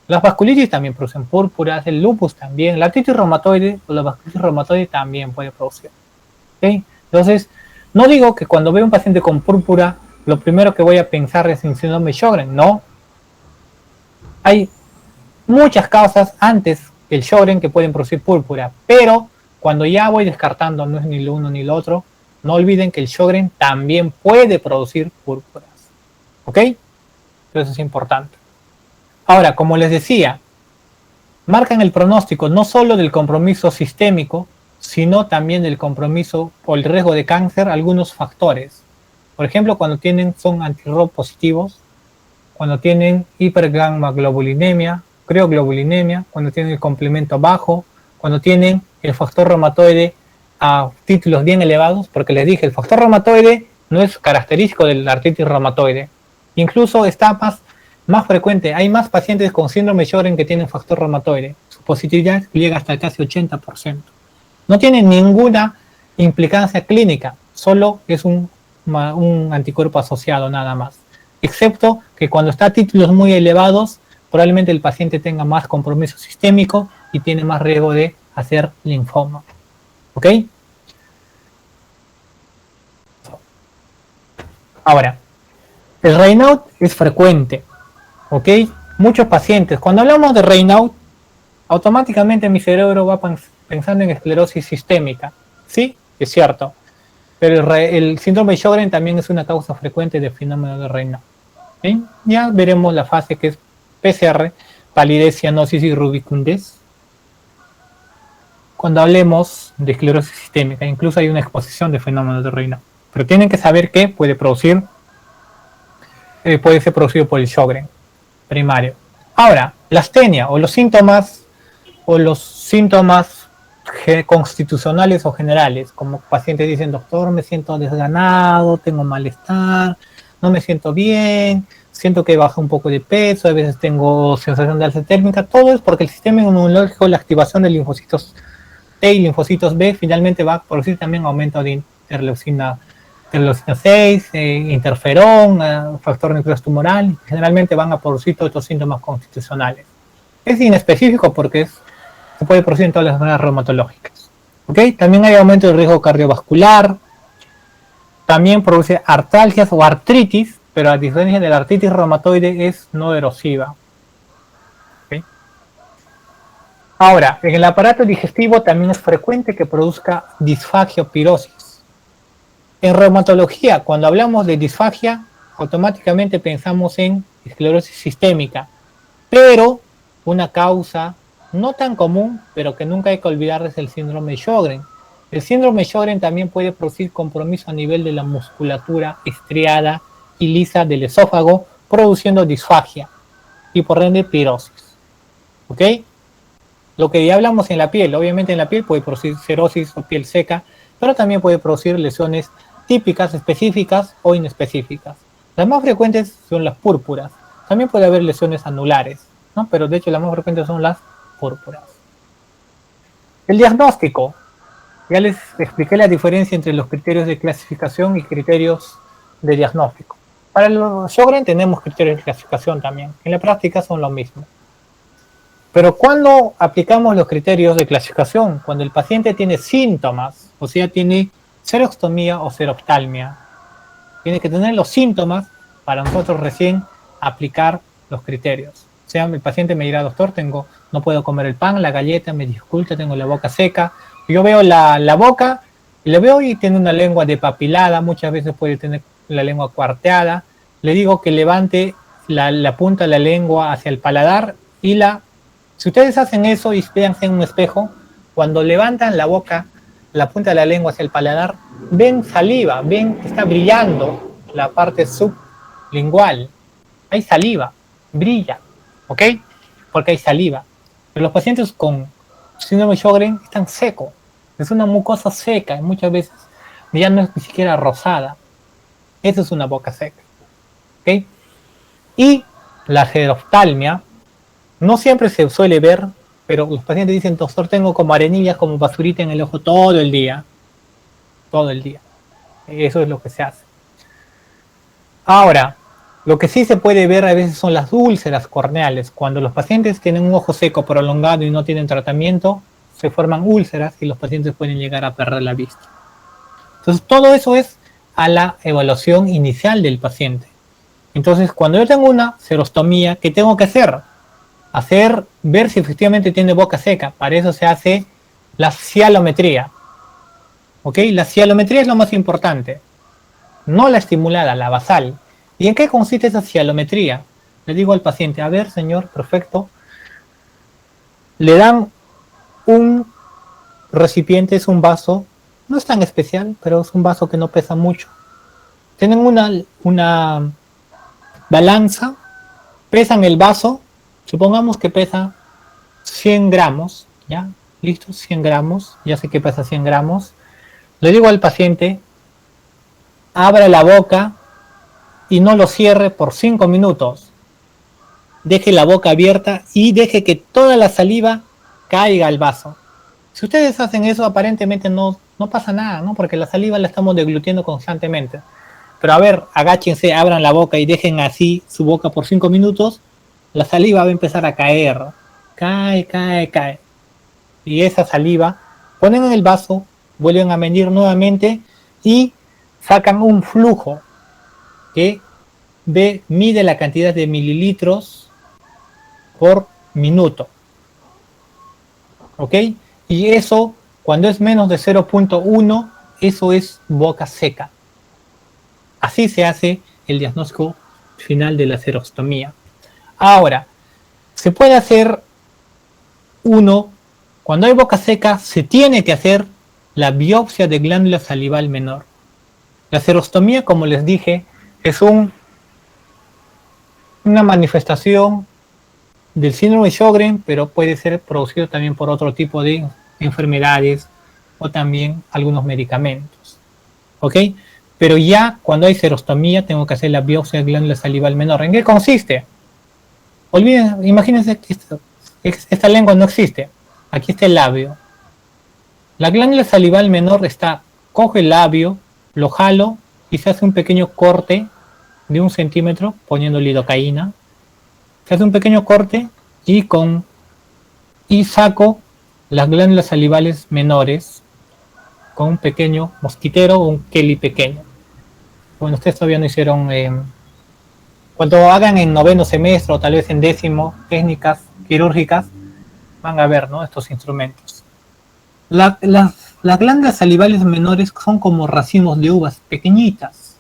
Las vasculitis también producen púrpuras, el lupus también, la artritis reumatoide o la vasculitis reumatoide también puede producir. ¿Okay? Entonces, no digo que cuando veo un paciente con púrpura, lo primero que voy a pensar es en síndrome de Sjögren, no. Hay muchas causas antes del Sjögren que pueden producir púrpura, pero cuando ya voy descartando, no es ni lo uno ni lo otro, no olviden que el Sjögren también puede producir púrpuras. ¿Ok? Eso es importante. Ahora, como les decía, marcan el pronóstico no solo del compromiso sistémico, sino también del compromiso o el riesgo de cáncer, algunos factores. Por ejemplo, cuando son anti-ROP positivos, cuando tienen hipergammaglobulinemia, crioglobulinemia, cuando tienen el complemento bajo, cuando tienen el factor reumatoide a títulos bien elevados, porque les dije, el factor reumatoide no es característico de la artritis reumatoide. Incluso está más frecuente, hay más pacientes con síndrome de Sjögren que tienen factor reumatoide. Su positividad llega hasta casi 80%. No tiene ninguna implicancia clínica, solo es un anticuerpo asociado nada más. Excepto que cuando está a títulos muy elevados, probablemente el paciente tenga más compromiso sistémico y tiene más riesgo de hacer linfoma. ¿Ok? Ahora, el Raynaud es frecuente. ¿Ok? Muchos pacientes, cuando hablamos de Raynaud, automáticamente mi cerebro va pensando en esclerosis sistémica. Sí, es cierto. Pero el síndrome de Sjögren también es una causa frecuente de fenómeno de Raynaud. ¿Sí? Ya veremos la fase que es PCR, palidez, cianosis y rubicundez. Cuando hablemos de esclerosis sistémica, incluso hay una exposición de fenómenos de Raynaud. Pero tienen que saber que puede ser producido por el Sjögren primario. Ahora, la astenia o los síntomas constitucionales o generales, como pacientes dicen, doctor, me siento desganado, tengo malestar, no me siento bien, siento que baja un poco de peso, a veces tengo sensación de alza térmica, todo es porque el sistema inmunológico, la activación de linfocitos T y linfocitos B, finalmente va a producir también aumento de interleucina 6, interferón, factor nuclear tumoral, generalmente van a producir todos estos síntomas constitucionales. Es inespecífico porque se puede producir en todas las enfermedades reumatológicas. ¿Okay? También hay aumento del riesgo cardiovascular, también produce artralgias o artritis, pero a diferencia de la artritis reumatoide es no erosiva. ¿Okay? Ahora, en el aparato digestivo también es frecuente que produzca disfagia o pirosis. En reumatología, cuando hablamos de disfagia, automáticamente pensamos en esclerosis sistémica, pero una causa no tan común, pero que nunca hay que olvidar, es el síndrome de Sjögren. El síndrome de Sjögren también puede producir compromiso a nivel de la musculatura estriada y lisa del esófago, produciendo disfagia y por ende pirosis. ¿Ok? Lo que ya hablamos en la piel, obviamente en la piel puede producir cirrosis o piel seca, pero también puede producir lesiones típicas, específicas o inespecíficas. Las más frecuentes son las púrpuras. También puede haber lesiones anulares, ¿no? Pero de hecho las más frecuentes son las púrpuras. El diagnóstico. Ya les expliqué la diferencia entre los criterios de clasificación y criterios de diagnóstico. para los Sjögren tenemos criterios de clasificación también. En la práctica son lo mismo. Pero cuando aplicamos los criterios de clasificación, cuando el paciente tiene síntomas, o sea, tiene serostomía o seroftalmia, tiene que tener los síntomas para nosotros recién aplicar los criterios. O sea, el paciente me dirá, doctor, no puedo comer el pan, la galleta, me disculpa, tengo la boca seca. Yo veo la boca, y le veo y tiene una lengua depapilada, muchas veces puede tener la lengua cuarteada. Le digo que levante la punta de la lengua hacia el paladar y si ustedes hacen eso y véanse en un espejo, cuando levantan la boca, la punta de la lengua hacia el paladar, ven saliva, ven que está brillando la parte sublingual. Hay saliva, brilla, ¿ok? Porque hay saliva. Pero los pacientes con síndrome de Sjögren están secos. Es una mucosa seca y muchas veces ya no es ni siquiera rosada. Eso es una boca seca, ¿ok? Y la seroftalmia no siempre se suele ver, pero los pacientes dicen, doctor, tengo como arenillas, como basurita en el ojo todo el día. Todo el día. Eso es lo que se hace. Ahora, lo que sí se puede ver a veces son las úlceras corneales. Cuando los pacientes tienen un ojo seco prolongado y no tienen tratamiento, se forman úlceras y los pacientes pueden llegar a perder la vista. Entonces, todo eso es a la evaluación inicial del paciente. Entonces, cuando yo tengo una serostomía, ¿qué tengo que hacer? Ver si efectivamente tiene boca seca. Para eso se hace la cialometría. ¿Ok? La cialometría es lo más importante. No la estimulada, la basal. ¿Y en qué consiste esa cialometría? Le digo al paciente, a ver, señor, perfecto. Le dan un recipiente, es un vaso. No es tan especial, pero es un vaso que no pesa mucho. Tienen una balanza, pesan el vaso. Supongamos que pesa 100 gramos, ¿ya? Listo, 100 gramos, ya sé que pesa 100 gramos. Le digo al paciente, abra la boca y no lo cierre por 5 minutos. Deje la boca abierta y deje que toda la saliva caiga al vaso. Si ustedes hacen eso, aparentemente no pasa nada, ¿no? Porque la saliva la estamos deglutiendo constantemente. Pero a ver, agáchense, abran la boca y dejen así su boca por 5 minutos. La saliva va a empezar a caer. Cae. Y esa saliva ponen en el vaso, vuelven a medir nuevamente y sacan un flujo que mide la cantidad de mililitros por minuto. ¿Ok? Y eso, cuando es menos de 0.1, eso es boca seca. Así se hace el diagnóstico final de la serostomía. Ahora, se puede hacer cuando hay boca seca, se tiene que hacer la biopsia de glándula salival menor. La serostomía, como les dije, es una manifestación del síndrome de Sjögren, pero puede ser producido también por otro tipo de enfermedades o también algunos medicamentos. ¿Ok? Pero ya cuando hay serostomía tengo que hacer la biopsia de glándula salival menor. ¿En qué consiste? Imagínense que esta lengua no existe. Aquí está el labio. La glándula salival menor coge el labio, lo jalo y se hace un pequeño corte de 1 centímetro poniendo lidocaína. Se hace un pequeño corte y saco las glándulas salivales menores con un pequeño mosquitero o un Kelly pequeño. Bueno, ustedes todavía no hicieron, cuando hagan en 9º semestre o tal vez en 10º técnicas quirúrgicas, van a ver, ¿no?, estos instrumentos. Las glándulas salivales menores son como racimos de uvas pequeñitas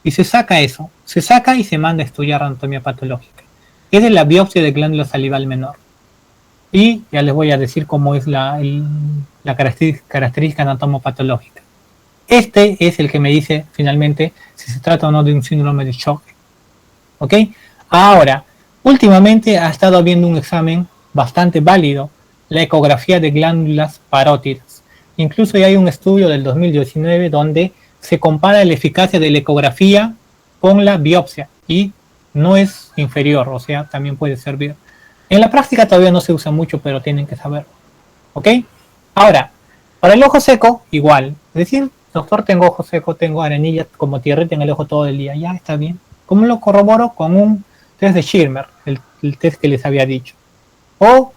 y se saca eso, se saca y se manda a estudiar anatomía patológica. Esa es la biopsia de glándula salival menor. Y ya les voy a decir cómo es la característica anatomopatológica. Este es el que me dice finalmente si se trata o no de un síndrome de Sjögren. ¿Ok? Ahora, últimamente ha estado habiendo un examen bastante válido, la ecografía de glándulas parótidas. Incluso ya hay un estudio del 2019 donde se compara la eficacia de la ecografía con la biopsia y no es inferior, o sea, también puede servir. En la práctica todavía no se usa mucho, pero tienen que saberlo. ¿Ok? Ahora, para el ojo seco, igual. Es decir, doctor, tengo ojo seco, tengo arenilla como tierrita en el ojo todo el día. Ya está bien. ¿Cómo lo corroboro? Con un test de Schirmer, el test que les había dicho. O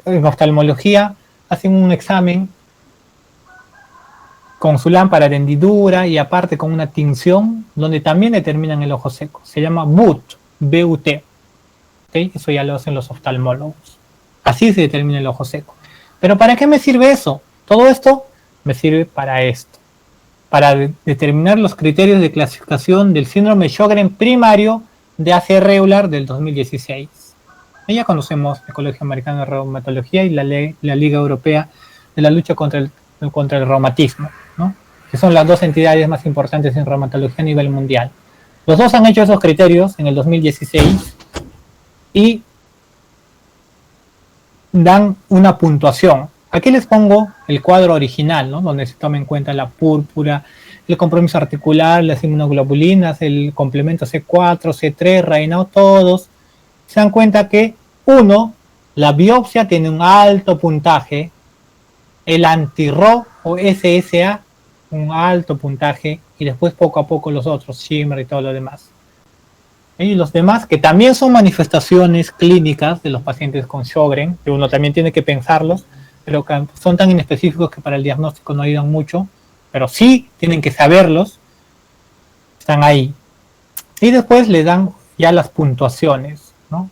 en oftalmología hacen un examen con su lámpara de hendidura y aparte con una tinción donde también determinan el ojo seco. Se llama BUT, B-U-T. ¿Okay? Eso ya lo hacen los oftalmólogos. Así se determina el ojo seco. ¿Pero para qué me sirve eso? Todo esto me sirve para esto. Para determinar los criterios de clasificación del síndrome de Sjögren primario de ACR regular del 2016. Ya conocemos el Colegio Americano de Reumatología y la Liga Europea de la lucha contra el reumatismo, ¿no? Que son las dos entidades más importantes en reumatología a nivel mundial. Los dos han hecho esos criterios en el 2016 y dan una puntuación. Aquí les pongo el cuadro original, ¿no? Donde se toma en cuenta la púrpura, el compromiso articular, las inmunoglobulinas, el complemento C4, C3, Raynaud, todos. Se dan cuenta que, uno, la biopsia tiene un alto puntaje, el anti-RO o SSA, un alto puntaje, y después poco a poco los otros, Schirmer y todo lo demás. Y los demás, que también son manifestaciones clínicas de los pacientes con Sjögren, que uno también tiene que pensarlos, pero que son tan inespecíficos que para el diagnóstico no ayudan mucho, pero sí tienen que saberlos, están ahí. Y después le dan ya las puntuaciones, ¿no?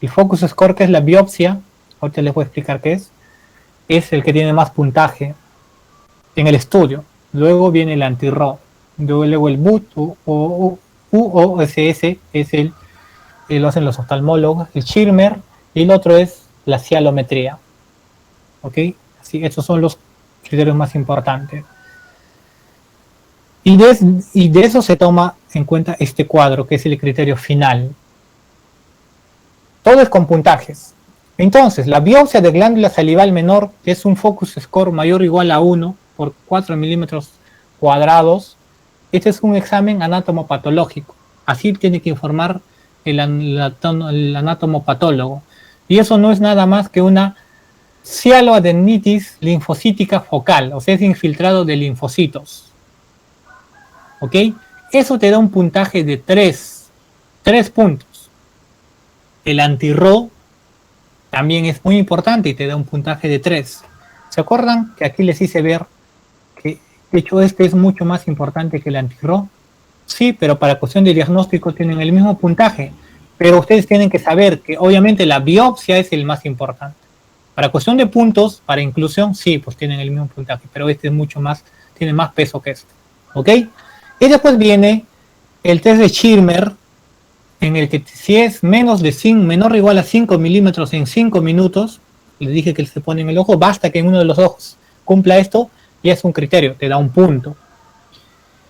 El focus score, que es la biopsia, ahorita les voy a explicar qué es el que tiene más puntaje en el estudio. Luego viene el anti-RO, luego el BUT o UOSS, es lo hacen los oftalmólogos, el Schirmer, y el otro es la cialometría. ¿Ok? Así, estos son los criterios más importantes. Y de eso se toma en cuenta este cuadro, que es el criterio final. Todo es con puntajes. Entonces, la biopsia de glándula salival menor, que es un focus score mayor o igual a 1 por 4 milímetros cuadrados, este es un examen anatomopatológico. Así tiene que informar el anatomopatólogo. Y eso no es nada más que una cialoadenitis linfocítica focal, o sea, es infiltrado de linfocitos. ¿Ok? Eso te da un puntaje de 3 puntos. El anti-RO también es muy importante y te da un puntaje de 3. ¿Se acuerdan que aquí les hice ver que, de hecho, este es mucho más importante que el anti-RO? Sí, pero para cuestión de diagnóstico tienen el mismo puntaje. Pero ustedes tienen que saber que obviamente la biopsia es el más importante. Para cuestión de puntos, para inclusión, sí, pues tienen el mismo puntaje, pero este es mucho más, tiene más peso que este. ¿Ok? Y después viene el test de Schirmer, en el que si es menor o igual a 5 milímetros en 5 minutos, les dije que se pone en el ojo, basta que en uno de los ojos cumpla esto, y es un criterio, te da un punto.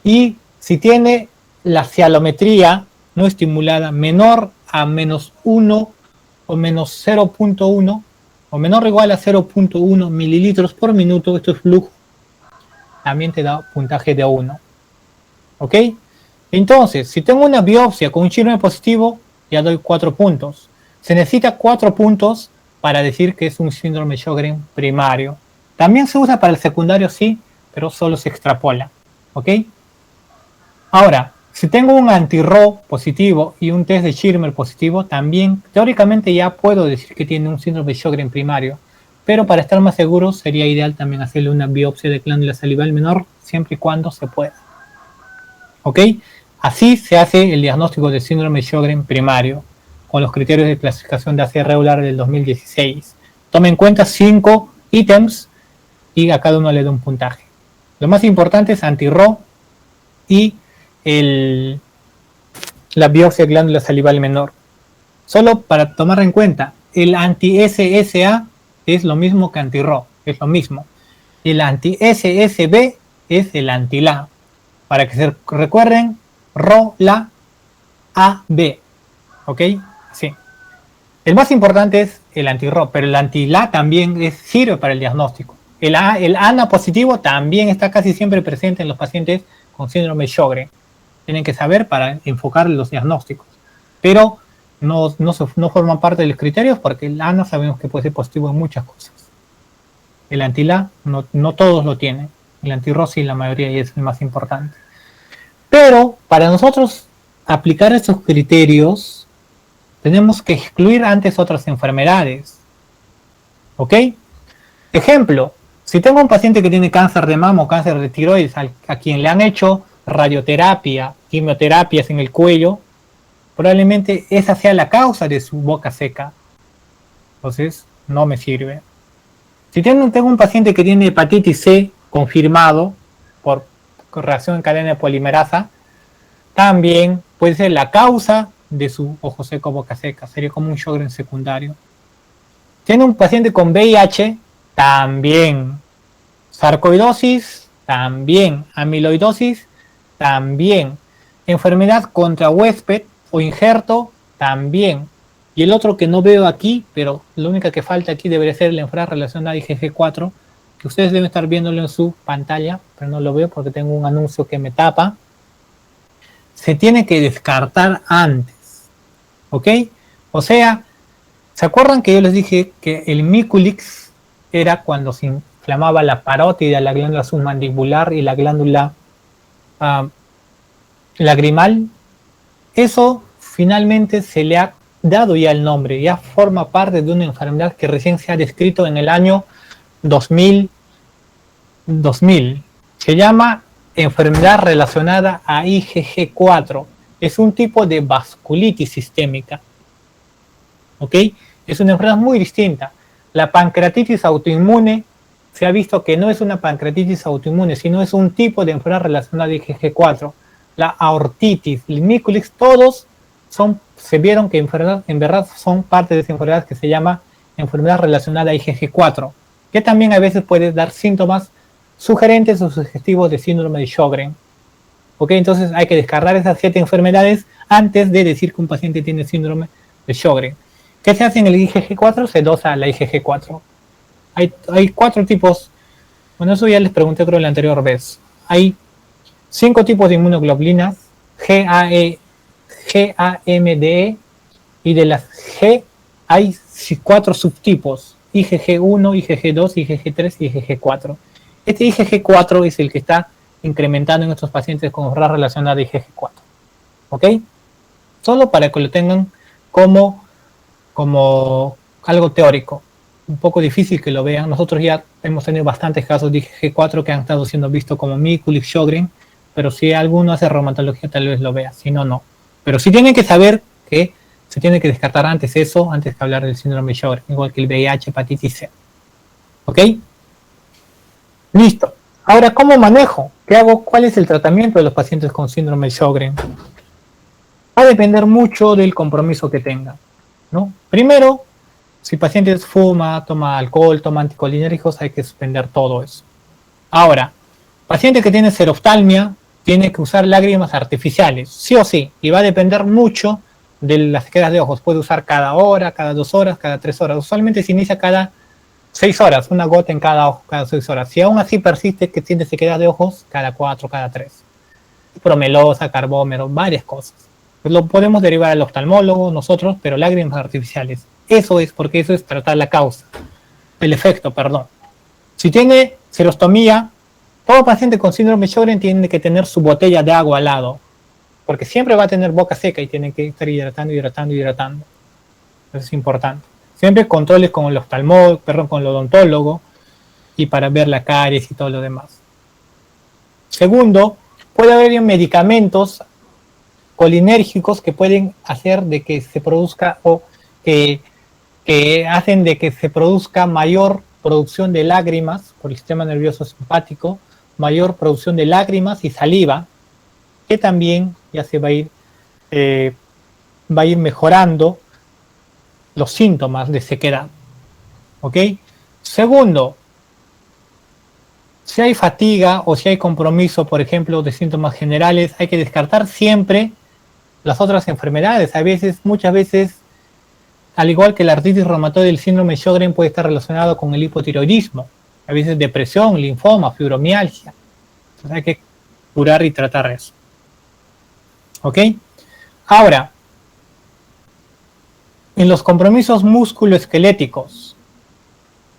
Y si tiene la cialometría no estimulada menor a menos 1 o menos 0.1, o menor o igual a 0.1 mililitros por minuto, esto es flujo, también te da puntaje de 1. ¿Ok? Entonces, si tengo una biopsia con un Schirmer positivo, ya doy 4 puntos. Se necesita 4 puntos para decir que es un síndrome de Sjögren primario. También se usa para el secundario, sí, pero solo se extrapola. ¿Ok? Ahora, si tengo un anti-RO positivo y un test de Schirmer positivo, también teóricamente ya puedo decir que tiene un síndrome de Sjögren primario, pero para estar más seguro sería ideal también hacerle una biopsia de glándula salival menor, siempre y cuando se pueda. ¿Ok? Así se hace el diagnóstico de síndrome de Sjögren primario, con los criterios de clasificación de ACR regular del 2016. Tome en cuenta 5 ítems y a cada uno le da un puntaje. Lo más importante es anti-RO y la biopsia de glándula salival menor. Solo para tomar en cuenta, el anti-SSA es lo mismo que anti-RO, es lo mismo. El anti-SSB es el anti-LA. Para que se recuerden, RO, LA, A, B. ¿Ok? Sí. El más importante es el anti-RO, pero el anti-LA también sirve para el diagnóstico. El ANA positivo también está casi siempre presente en los pacientes con síndrome de Sjögren. Tienen que saber para enfocar los diagnósticos. Pero no forman parte de los criterios porque el ANA sabemos que puede ser positivo en muchas cosas. El anti-LA no todos lo tienen. El anti-RO sí, la mayoría, y es el más importante. Pero para nosotros aplicar esos criterios, tenemos que excluir antes otras enfermedades. ¿Ok? Ejemplo, si tengo un paciente que tiene cáncer de mama o cáncer de tiroides, a quien le han hecho radioterapia, quimioterapias en el cuello, probablemente esa sea la causa de su boca seca. Entonces, no me sirve. Si tengo un paciente que tiene hepatitis C confirmado por reacción en cadena de polimerasa, también puede ser la causa de su ojo seco, boca seca. Sería como un Sjögren secundario. Tiene un paciente con VIH, también. Sarcoidosis, también. Amiloidosis, también. Enfermedad contra huésped o injerto, también. Y el otro que no veo aquí, pero lo único que falta aquí debería ser la enfermedad relacionada a IgG4, que ustedes deben estar viéndolo en su pantalla, pero no lo veo porque tengo un anuncio que me tapa. Se tiene que descartar antes. ¿Ok? O sea, ¿se acuerdan que yo les dije que el miculix era cuando se inflamaba la parótida, la glándula submandibular y la glándula lagrimal? Eso finalmente se le ha dado ya el nombre, ya forma parte de una enfermedad que recién se ha descrito en el año 2000. Se llama enfermedad relacionada a IgG4. Es un tipo de vasculitis sistémica. ¿Ok? Es una enfermedad muy distinta. La pancreatitis autoinmune se ha visto que no es una pancreatitis autoinmune, sino es un tipo de enfermedad relacionada a IgG4. La aortitis, el miculix, todos se vieron que en verdad son parte de esa enfermedad que se llama enfermedad relacionada a IgG4, que también a veces puede dar síntomas sugerentes o sugestivos de síndrome de Sjögren. ¿Ok? Entonces hay que descartar esas 7 enfermedades antes de decir que un paciente tiene síndrome de Sjögren. ¿Qué se hace en el IgG4? Se dosa la IgG4. Hay 4 tipos. Bueno, eso ya les pregunté creo la anterior vez. Hay 5 tipos de inmunoglobulinas, GAMDE, y de las G hay 4 subtipos, IgG1, IgG2, IgG3 y IgG4. Este IgG4 es el que está incrementando en estos pacientes con enfermedad relacionada a IgG4. ¿Ok? Solo para que lo tengan como algo teórico. Un poco difícil que lo vean. Nosotros ya hemos tenido bastantes casos de IgG4 que han estado siendo vistos como miculix, Sjögren, pero si alguno hace reumatología tal vez lo vea, si no, no. Pero sí tienen que saber que se tiene que descartar antes eso, antes que hablar del síndrome de Sjögren, igual que el VIH, hepatitis C. ¿Ok? Listo. Ahora, ¿cómo manejo? ¿Qué hago? ¿Cuál es el tratamiento de los pacientes con síndrome de Sjögren? Va a depender mucho del compromiso que tengan, ¿no? Primero, si el paciente fuma, toma alcohol, toma anticolinérgicos, hay que suspender todo eso. Ahora, paciente que tiene seroftalmia, tiene que usar lágrimas artificiales, sí o sí, y va a depender mucho de las sequedades de ojos. Puede usar cada hora, cada 2 horas, cada 3 horas. Usualmente se inicia cada 6 horas, una gota en cada ojo, cada 6 horas. Si aún así persiste que tiene sequedad de ojos, cada 4, cada 3. Promelosa, carbómero, varias cosas. Pues lo podemos derivar al oftalmólogo, nosotros, pero lágrimas artificiales. Eso es porque eso es tratar la causa. El efecto, perdón. Si tiene serostomía, todo paciente con síndrome de Sjögren tiene que tener su botella de agua al lado, porque siempre va a tener boca seca y tiene que estar hidratando. Eso es importante. Siempre controles con el oftalmólogo, con el odontólogo, y para ver la caries y todo lo demás. Segundo, puede haber medicamentos colinérgicos que pueden hacer de que se produzca o que hacen de que se produzca mayor producción de lágrimas por el sistema nervioso simpático, mayor producción de lágrimas y saliva, que también ya se va a ir mejorando los síntomas de sequedad. ¿Ok? Segundo, si hay fatiga o si hay compromiso, por ejemplo, de síntomas generales, hay que descartar siempre las otras enfermedades. Muchas veces, al igual que la artritis reumatoide, el síndrome de Sjögren puede estar relacionado con el hipotiroidismo. A veces depresión, linfoma, fibromialgia. Entonces hay que curar y tratar eso. ¿Ok? Ahora, en los compromisos musculoesqueléticos,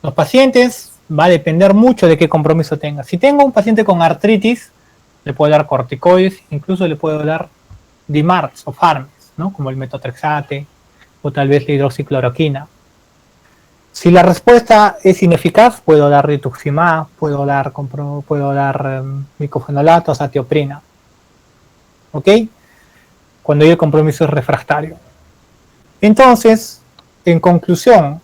los pacientes va a depender mucho de qué compromiso tenga. Si tengo un paciente con artritis, le puedo dar corticoides, incluso le puedo dar DMARDs o fármacos, ¿no? Como el metotrexate o tal vez la hidroxicloroquina. Si la respuesta es ineficaz, puedo dar rituximab, puedo dar micofenolato, azatioprina. ¿Ok? Cuando el compromiso es refractario. Entonces, en conclusión,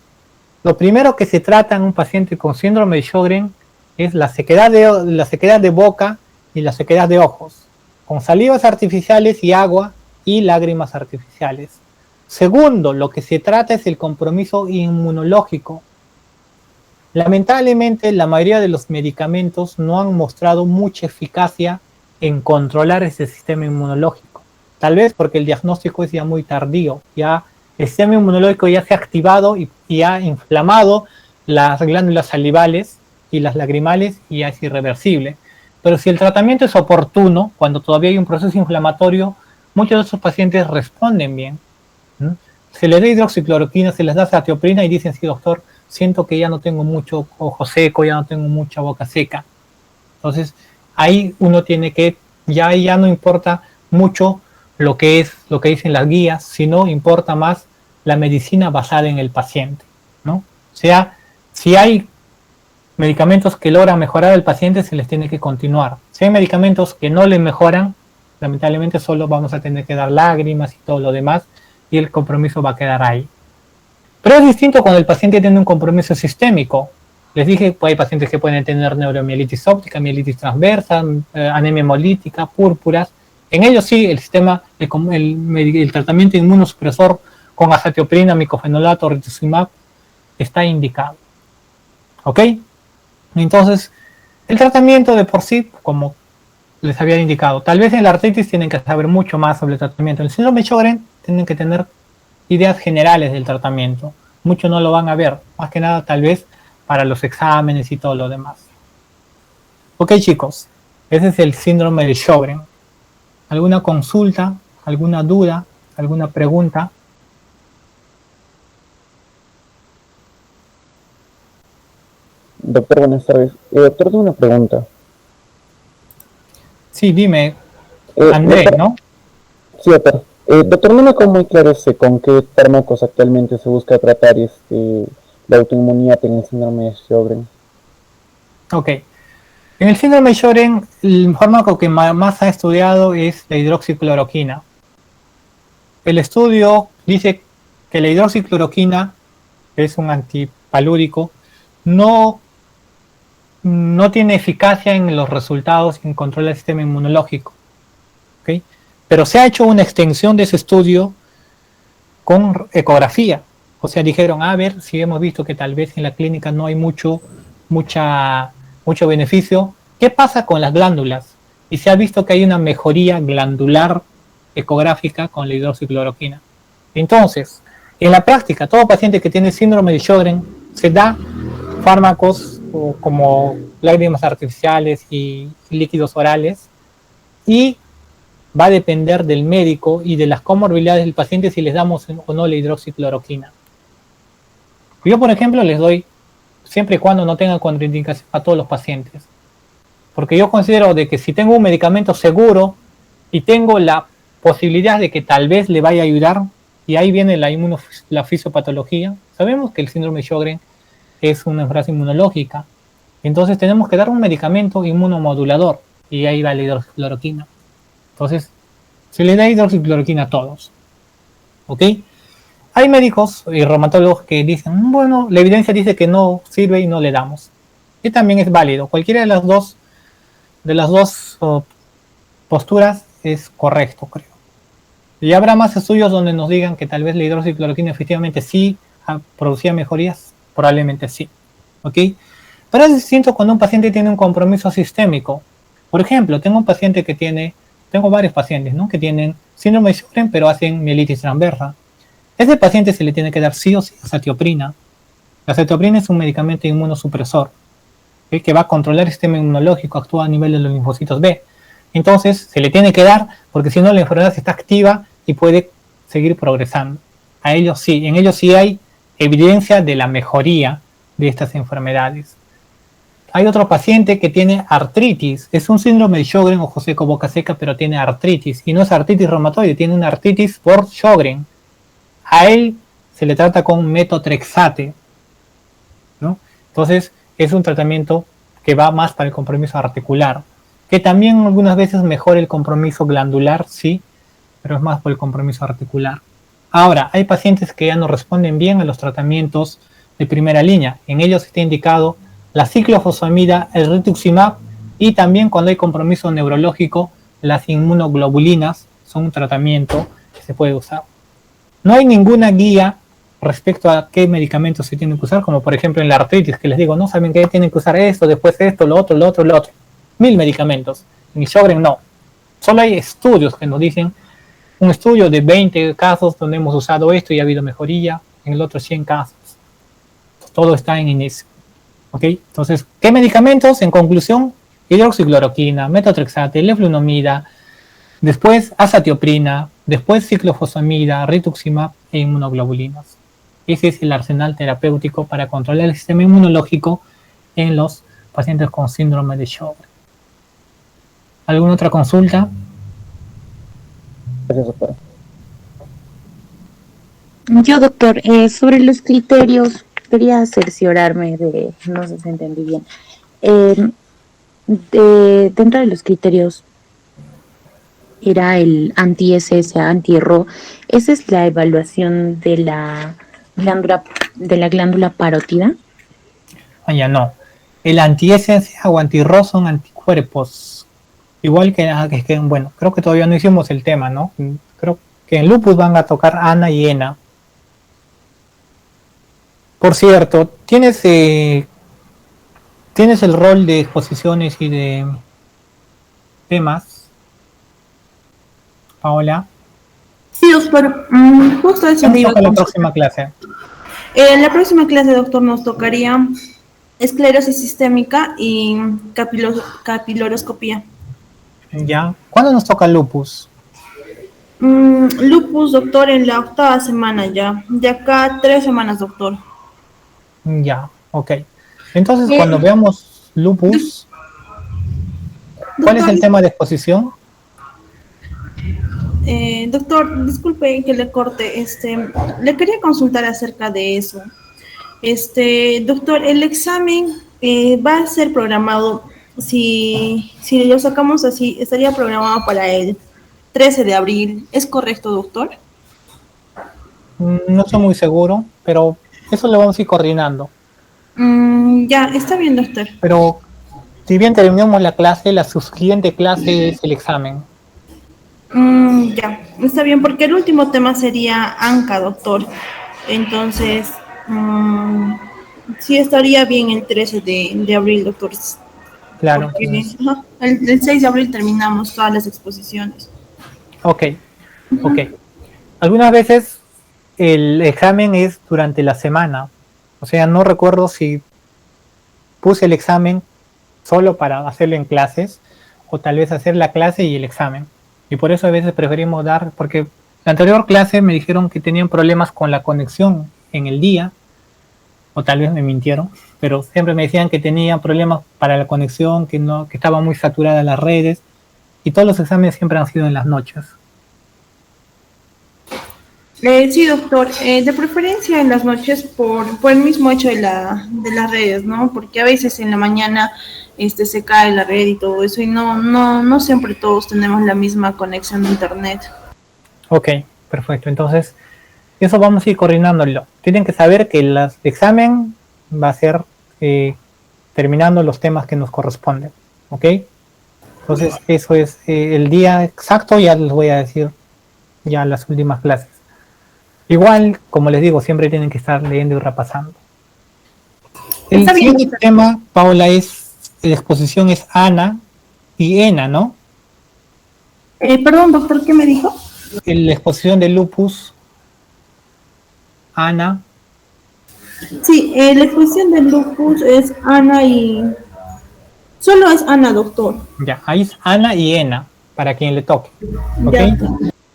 lo primero que se trata en un paciente con síndrome de Sjögren es la sequedad de boca y la sequedad de ojos, con salivas artificiales y agua y lágrimas artificiales. Segundo, lo que se trata es el compromiso inmunológico. Lamentablemente, la mayoría de los medicamentos no han mostrado mucha eficacia en controlar ese sistema inmunológico. Tal vez porque el diagnóstico es ya muy tardío, ya el sistema inmunológico ya se ha activado y ha inflamado las glándulas salivales y las lagrimales y ya es irreversible. Pero si el tratamiento es oportuno, cuando todavía hay un proceso inflamatorio, muchos de esos pacientes responden bien. Se les da hidroxicloroquina, se les da azatioprina y dicen, sí doctor, siento que ya no tengo mucho ojo seco, ya no tengo mucha boca seca. Entonces ahí uno tiene que, ya no importa mucho lo que dicen las guías, sino importa más la medicina basada en el paciente, ¿no? O sea, si hay medicamentos que logran mejorar al paciente, se les tiene que continuar. Si hay medicamentos que no le mejoran, lamentablemente solo vamos a tener que dar lágrimas y todo lo demás, y el compromiso va a quedar ahí. Pero es distinto cuando el paciente tiene un compromiso sistémico. Les dije, pues hay pacientes que pueden tener neuromielitis óptica, mielitis transversa, anemia hemolítica, púrpuras. En ellos sí, el sistema, el tratamiento inmunosupresor con azatioprina, micofenolato, rituximab está indicado. ¿Ok? Entonces, el tratamiento de por sí, como les había indicado, tal vez en la artritis tienen que saber mucho más sobre el tratamiento. En el síndrome de Sjögren tienen que tener ideas generales del tratamiento. Muchos no lo van a ver, más que nada tal vez para los exámenes y todo lo demás. Ok chicos, ese es el síndrome de Sjögren. ¿Alguna consulta? ¿Alguna duda? ¿Alguna pregunta? Doctor, buenas tardes. Doctor, tengo una pregunta. Sí, dime. André, doctor, ¿no? Sí, doctor. Doctor, no me quedó muy claro con qué fármacos actualmente se busca tratar la autoinmunidad en el síndrome de Sjögren. Ok. En el síndrome de Sjögren, el fármaco que más ha estudiado es la hidroxicloroquina. El estudio dice que la hidroxicloroquina, que es un antipalúrico, no tiene eficacia en los resultados en control del sistema inmunológico. ¿Okay? Pero se ha hecho una extensión de ese estudio con ecografía. O sea, dijeron, a ver, si hemos visto que tal vez en la clínica no hay mucho beneficio, ¿qué pasa con las glándulas? Y se ha visto que hay una mejoría glandular ecográfica con la hidroxicloroquina. Entonces, en la práctica, todo paciente que tiene síndrome de Sjögren se da fármacos como lágrimas artificiales y líquidos orales, y va a depender del médico y de las comorbilidades del paciente si les damos o no la hidroxicloroquina. Yo, por ejemplo, les doy siempre y cuando no tengan contraindicación a todos los pacientes, porque yo considero de que si tengo un medicamento seguro y tengo la posibilidad de que tal vez le vaya a ayudar, y ahí viene la fisiopatología. Sabemos que el síndrome de Sjögren es una enfermedad inmunológica, entonces tenemos que dar un medicamento inmunomodulador, y ahí va la hidroxicloroquina. Entonces, se le da hidroxicloroquina a todos. ¿Ok? Hay médicos y reumatólogos que dicen, bueno, la evidencia dice que no sirve y no le damos. Y también es válido. Cualquiera de las dos posturas es correcto, creo. Y habrá más estudios donde nos digan que tal vez la hidroxicloroquina efectivamente sí producía mejorías, probablemente sí. ¿Ok? Pero es distinto cuando un paciente tiene un compromiso sistémico. Por ejemplo, tengo varios pacientes, ¿no?, que tienen síndrome de Sjögren, pero hacen mielitis transversa. A ese paciente se le tiene que dar sí o sí azatioprina. La azatioprina es un medicamento inmunosupresor, ¿sí?, que va a controlar el sistema inmunológico, actúa a nivel de los linfocitos B. Entonces, se le tiene que dar, porque si no la enfermedad está activa y puede seguir progresando. En ellos sí hay evidencia de la mejoría de estas enfermedades. Hay otro paciente que tiene artritis, es un síndrome de Sjögren, ojo seco, boca seca, pero tiene artritis, y no es artritis reumatoide, tiene una artritis por Sjögren. A él se le trata con metotrexate, ¿no? Entonces, es un tratamiento que va más para el compromiso articular, que también algunas veces mejora el compromiso glandular, sí, pero es más por el compromiso articular. Ahora, hay pacientes que ya no responden bien a los tratamientos de primera línea. En ellos está indicado la ciclofosfamida, el rituximab, y también cuando hay compromiso neurológico, las inmunoglobulinas son un tratamiento que se puede usar. No hay ninguna guía respecto a qué medicamentos se tienen que usar, como por ejemplo en la artritis, que les digo, no saben que tienen que usar esto, después esto, lo otro, lo otro, lo otro. 1000 medicamentos. En el Sjögren no. Solo hay estudios que nos dicen, un estudio de 20 casos donde hemos usado esto y ha habido mejoría, en el otro 100 casos. Todo está en inicio. ¿Ok? Entonces, ¿qué medicamentos? En conclusión, hidroxicloroquina, metotrexate, leflunomida, después azatioprina, después ciclofosfamida, rituximab e inmunoglobulinas. Ese es el arsenal terapéutico para controlar el sistema inmunológico en los pacientes con síndrome de Sjögren. ¿Alguna otra consulta? Gracias, doctora. Yo, doctor, sobre los criterios, quería cerciorarme de, no sé si entendí bien. Dentro de los criterios era el anti-SS, anti-RO. ¿Esa es la evaluación de la glándula parótida? Ah, ya no. El anti-SS o anti-RO son anticuerpos. Igual que, bueno, creo que todavía no hicimos el tema, ¿no? Creo que en lupus van a tocar ANA y ENA. Por cierto, ¿tienes el rol de exposiciones y de temas, Paola? Sí, doctor. Justo eso me iba a la próxima clase. En la próxima clase, doctor, nos tocaría esclerosis sistémica y capiloroscopía. Ya. ¿Cuándo nos toca lupus? Lupus, doctor, en la 8ª semana ya. De acá 3 semanas, doctor. Ya, ok. Entonces, cuando veamos lupus, ¿cuál es el tema de exposición? Doctor, disculpe que le corte. Le quería consultar acerca de eso. Doctor, el examen va a ser programado, si lo sacamos así, estaría programado para el 13 de abril. ¿Es correcto, doctor? No estoy muy seguro, pero eso lo vamos a ir coordinando. Ya, está bien, doctor. Pero si bien terminamos la clase, la siguiente clase es el examen. Ya, está bien, porque el último tema sería ANCA, doctor. Entonces, sí estaría bien el 13 de abril, doctor. Claro. Porque, el 6 de abril terminamos todas las exposiciones. Ok. Algunas veces el examen es durante la semana. O sea, no recuerdo si puse el examen solo para hacerlo en clases o tal vez hacer la clase y el examen. Y por eso a veces preferimos dar, porque la anterior clase me dijeron que tenían problemas con la conexión en el día, o tal vez me mintieron, pero siempre me decían que tenían problemas para la conexión, que estaban muy saturadas las redes, y todos los exámenes siempre han sido en las noches. Sí, doctor, de preferencia en las noches por el mismo hecho de las redes, ¿no? Porque a veces en la mañana se cae la red y todo eso, y no siempre todos tenemos la misma conexión de internet. Ok, perfecto. Entonces, eso vamos a ir coordinándolo. Tienen que saber que el examen va a ser terminando los temas que nos corresponden, ¿ok? Entonces, eso es el día exacto, ya les voy a decir ya las últimas clases. Igual, como les digo, siempre tienen que estar leyendo y repasando. El siguiente tema, Paola, la exposición es ANA y ENA, ¿no? Perdón, doctor, ¿qué me dijo? La exposición de lupus, ANA. Sí, la exposición de lupus es ANA y... Solo es ANA, doctor. Ya, ahí es ANA y ENA, para quien le toque. ¿Ok? Ya.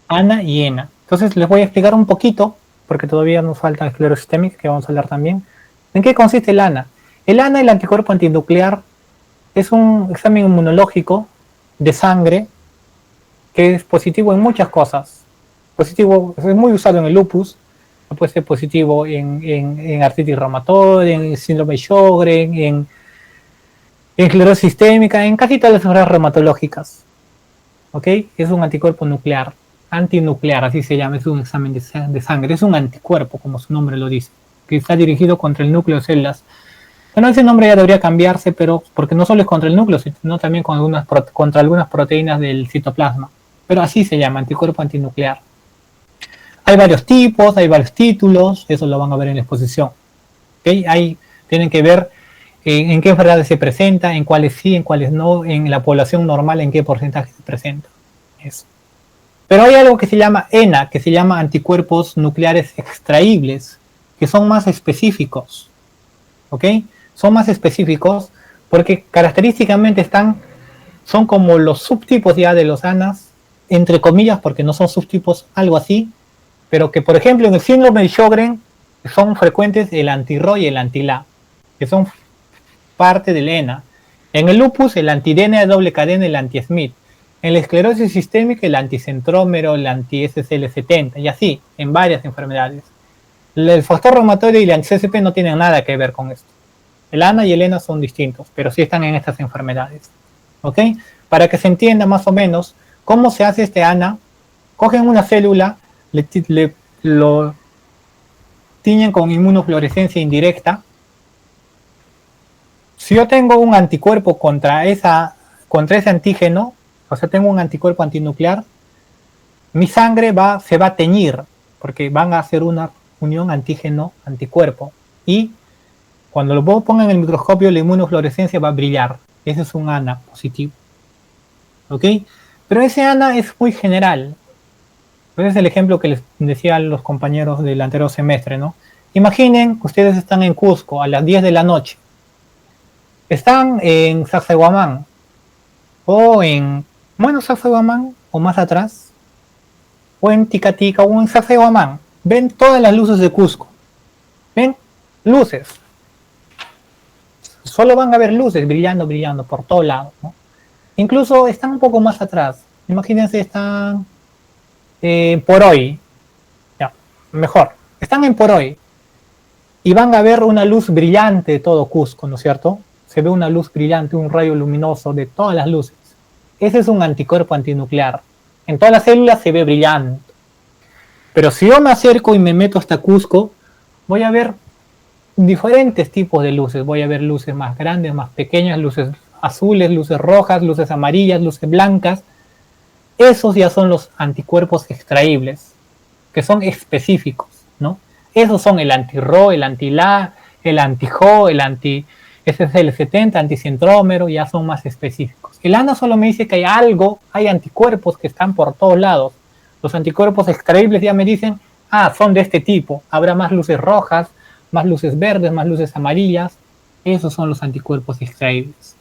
ANA y ENA. Entonces les voy a explicar un poquito, porque todavía nos falta esclerosis sistémica, que vamos a hablar también. ¿En qué consiste el ANA? El ANA, el anticuerpo antinuclear, es un examen inmunológico de sangre que es positivo en muchas cosas. Positivo, es muy usado en el lupus, puede ser positivo en artritis reumatoide, en síndrome de Sjögren, en esclerosis sistémica, en casi todas las enfermedades reumatológicas. ¿Ok? Es un anticuerpo nuclear, antinuclear, así se llama, es un examen de sangre, es un anticuerpo, como su nombre lo dice, que está dirigido contra el núcleo de células. Bueno, ese nombre ya debería cambiarse, pero porque no solo es contra el núcleo, sino también contra algunas proteínas del citoplasma. Pero así se llama, anticuerpo antinuclear. Hay varios tipos, hay varios títulos, eso lo van a ver en la exposición. ¿Okay? Ahí tienen que ver en qué enfermedades se presenta, en cuáles sí, en cuáles no, en la población normal, en qué porcentaje se presenta. Eso. Pero hay algo que se llama ENA, que se llama anticuerpos nucleares extraíbles, que son más específicos. ¿Ok? Son más específicos porque característicamente son como los subtipos ya de los ANAs, entre comillas, porque no son subtipos, algo así, pero que por ejemplo en el síndrome de Sjögren son frecuentes el anti-Ro y el anti-La, que son parte del ENA. En el lupus el anti-DNA de doble cadena y el anti-Smith. En la esclerosis sistémica el anticentrómero, el anti-SCL70 y así, en varias enfermedades. El factor reumatoide y el anti-CCP no tienen nada que ver con esto. El ANA y el ENA son distintos, pero sí están en estas enfermedades. ¿Ok? Para que se entienda más o menos cómo se hace este ANA, cogen una célula, lo tiñen con inmunofluorescencia indirecta. Si yo tengo un anticuerpo contra ese antígeno, o sea, tengo un anticuerpo antinuclear, mi sangre se va a teñir, porque van a hacer una unión antígeno-anticuerpo. Y cuando lo pongan en el microscopio, la inmunofluorescencia va a brillar. Ese es un ANA positivo. ¿Ok? Pero ese ANA es muy general. Ese es el ejemplo que les decía a los compañeros del anterior semestre, ¿no? Imaginen que ustedes están en Cusco a las 10 de la noche. Están en Sacsayhuamán o en Sacsayhuamán o más atrás, o en Ticatica o en Sacsayhuamán. Ven todas las luces de Cusco. Ven luces. Solo van a ver luces brillando por todos lados, ¿no? Incluso están un poco más atrás. Imagínense, están por hoy. Ya, mejor. Están en por hoy. Y van a ver una luz brillante de todo Cusco, ¿no es cierto? Se ve una luz brillante, un rayo luminoso de todas las luces. Ese es un anticuerpo antinuclear. En todas las células se ve brillante. Pero si yo me acerco y me meto hasta Cusco, voy a ver diferentes tipos de luces. Voy a ver luces más grandes, más pequeñas, luces azules, luces rojas, luces amarillas, luces blancas. Esos ya son los anticuerpos extraíbles, que son específicos, ¿no? Esos son el anti-Ro, el anti-La, el anti-Jo, el anti-SCL70, anticentrómero, ya son más específicos. El ANA solo me dice que hay anticuerpos que están por todos lados. Los anticuerpos extraíbles ya me dicen, son de este tipo. Habrá más luces rojas, más luces verdes, más luces amarillas. Esos son los anticuerpos extraíbles.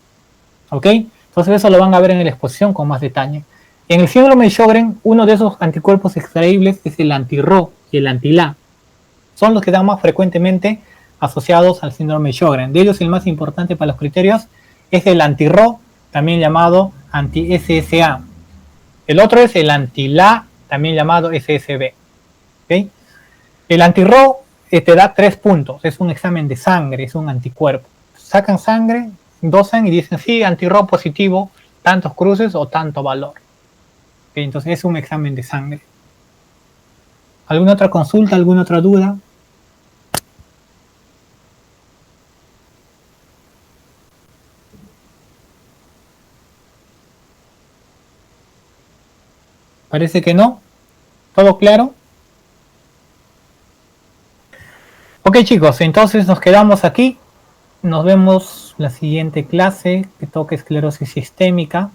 ¿Ok? Entonces eso lo van a ver en la exposición con más detalle. En el síndrome de Sjögren, uno de esos anticuerpos extraíbles es el anti-Ro y el anti-La. Son los que están más frecuentemente asociados al síndrome de Sjögren. De ellos el más importante para los criterios es el anti-Ro, también llamado anti-SSA. El otro es el anti-La, también llamado SSB. ¿Okay? El anti-Ro te da 3 puntos, es un examen de sangre, es un anticuerpo. Sacan sangre, dosan y dicen, sí, anti-Ro positivo, tantos cruces o tanto valor. ¿Okay? Entonces es un examen de sangre. ¿Alguna otra consulta, alguna otra duda? Parece que no. ¿Todo claro? Ok chicos, entonces nos quedamos aquí. Nos vemos la siguiente clase que toca esclerosis sistémica.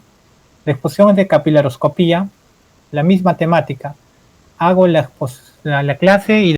La exposición es de capilaroscopía. La misma temática. Hago la clase y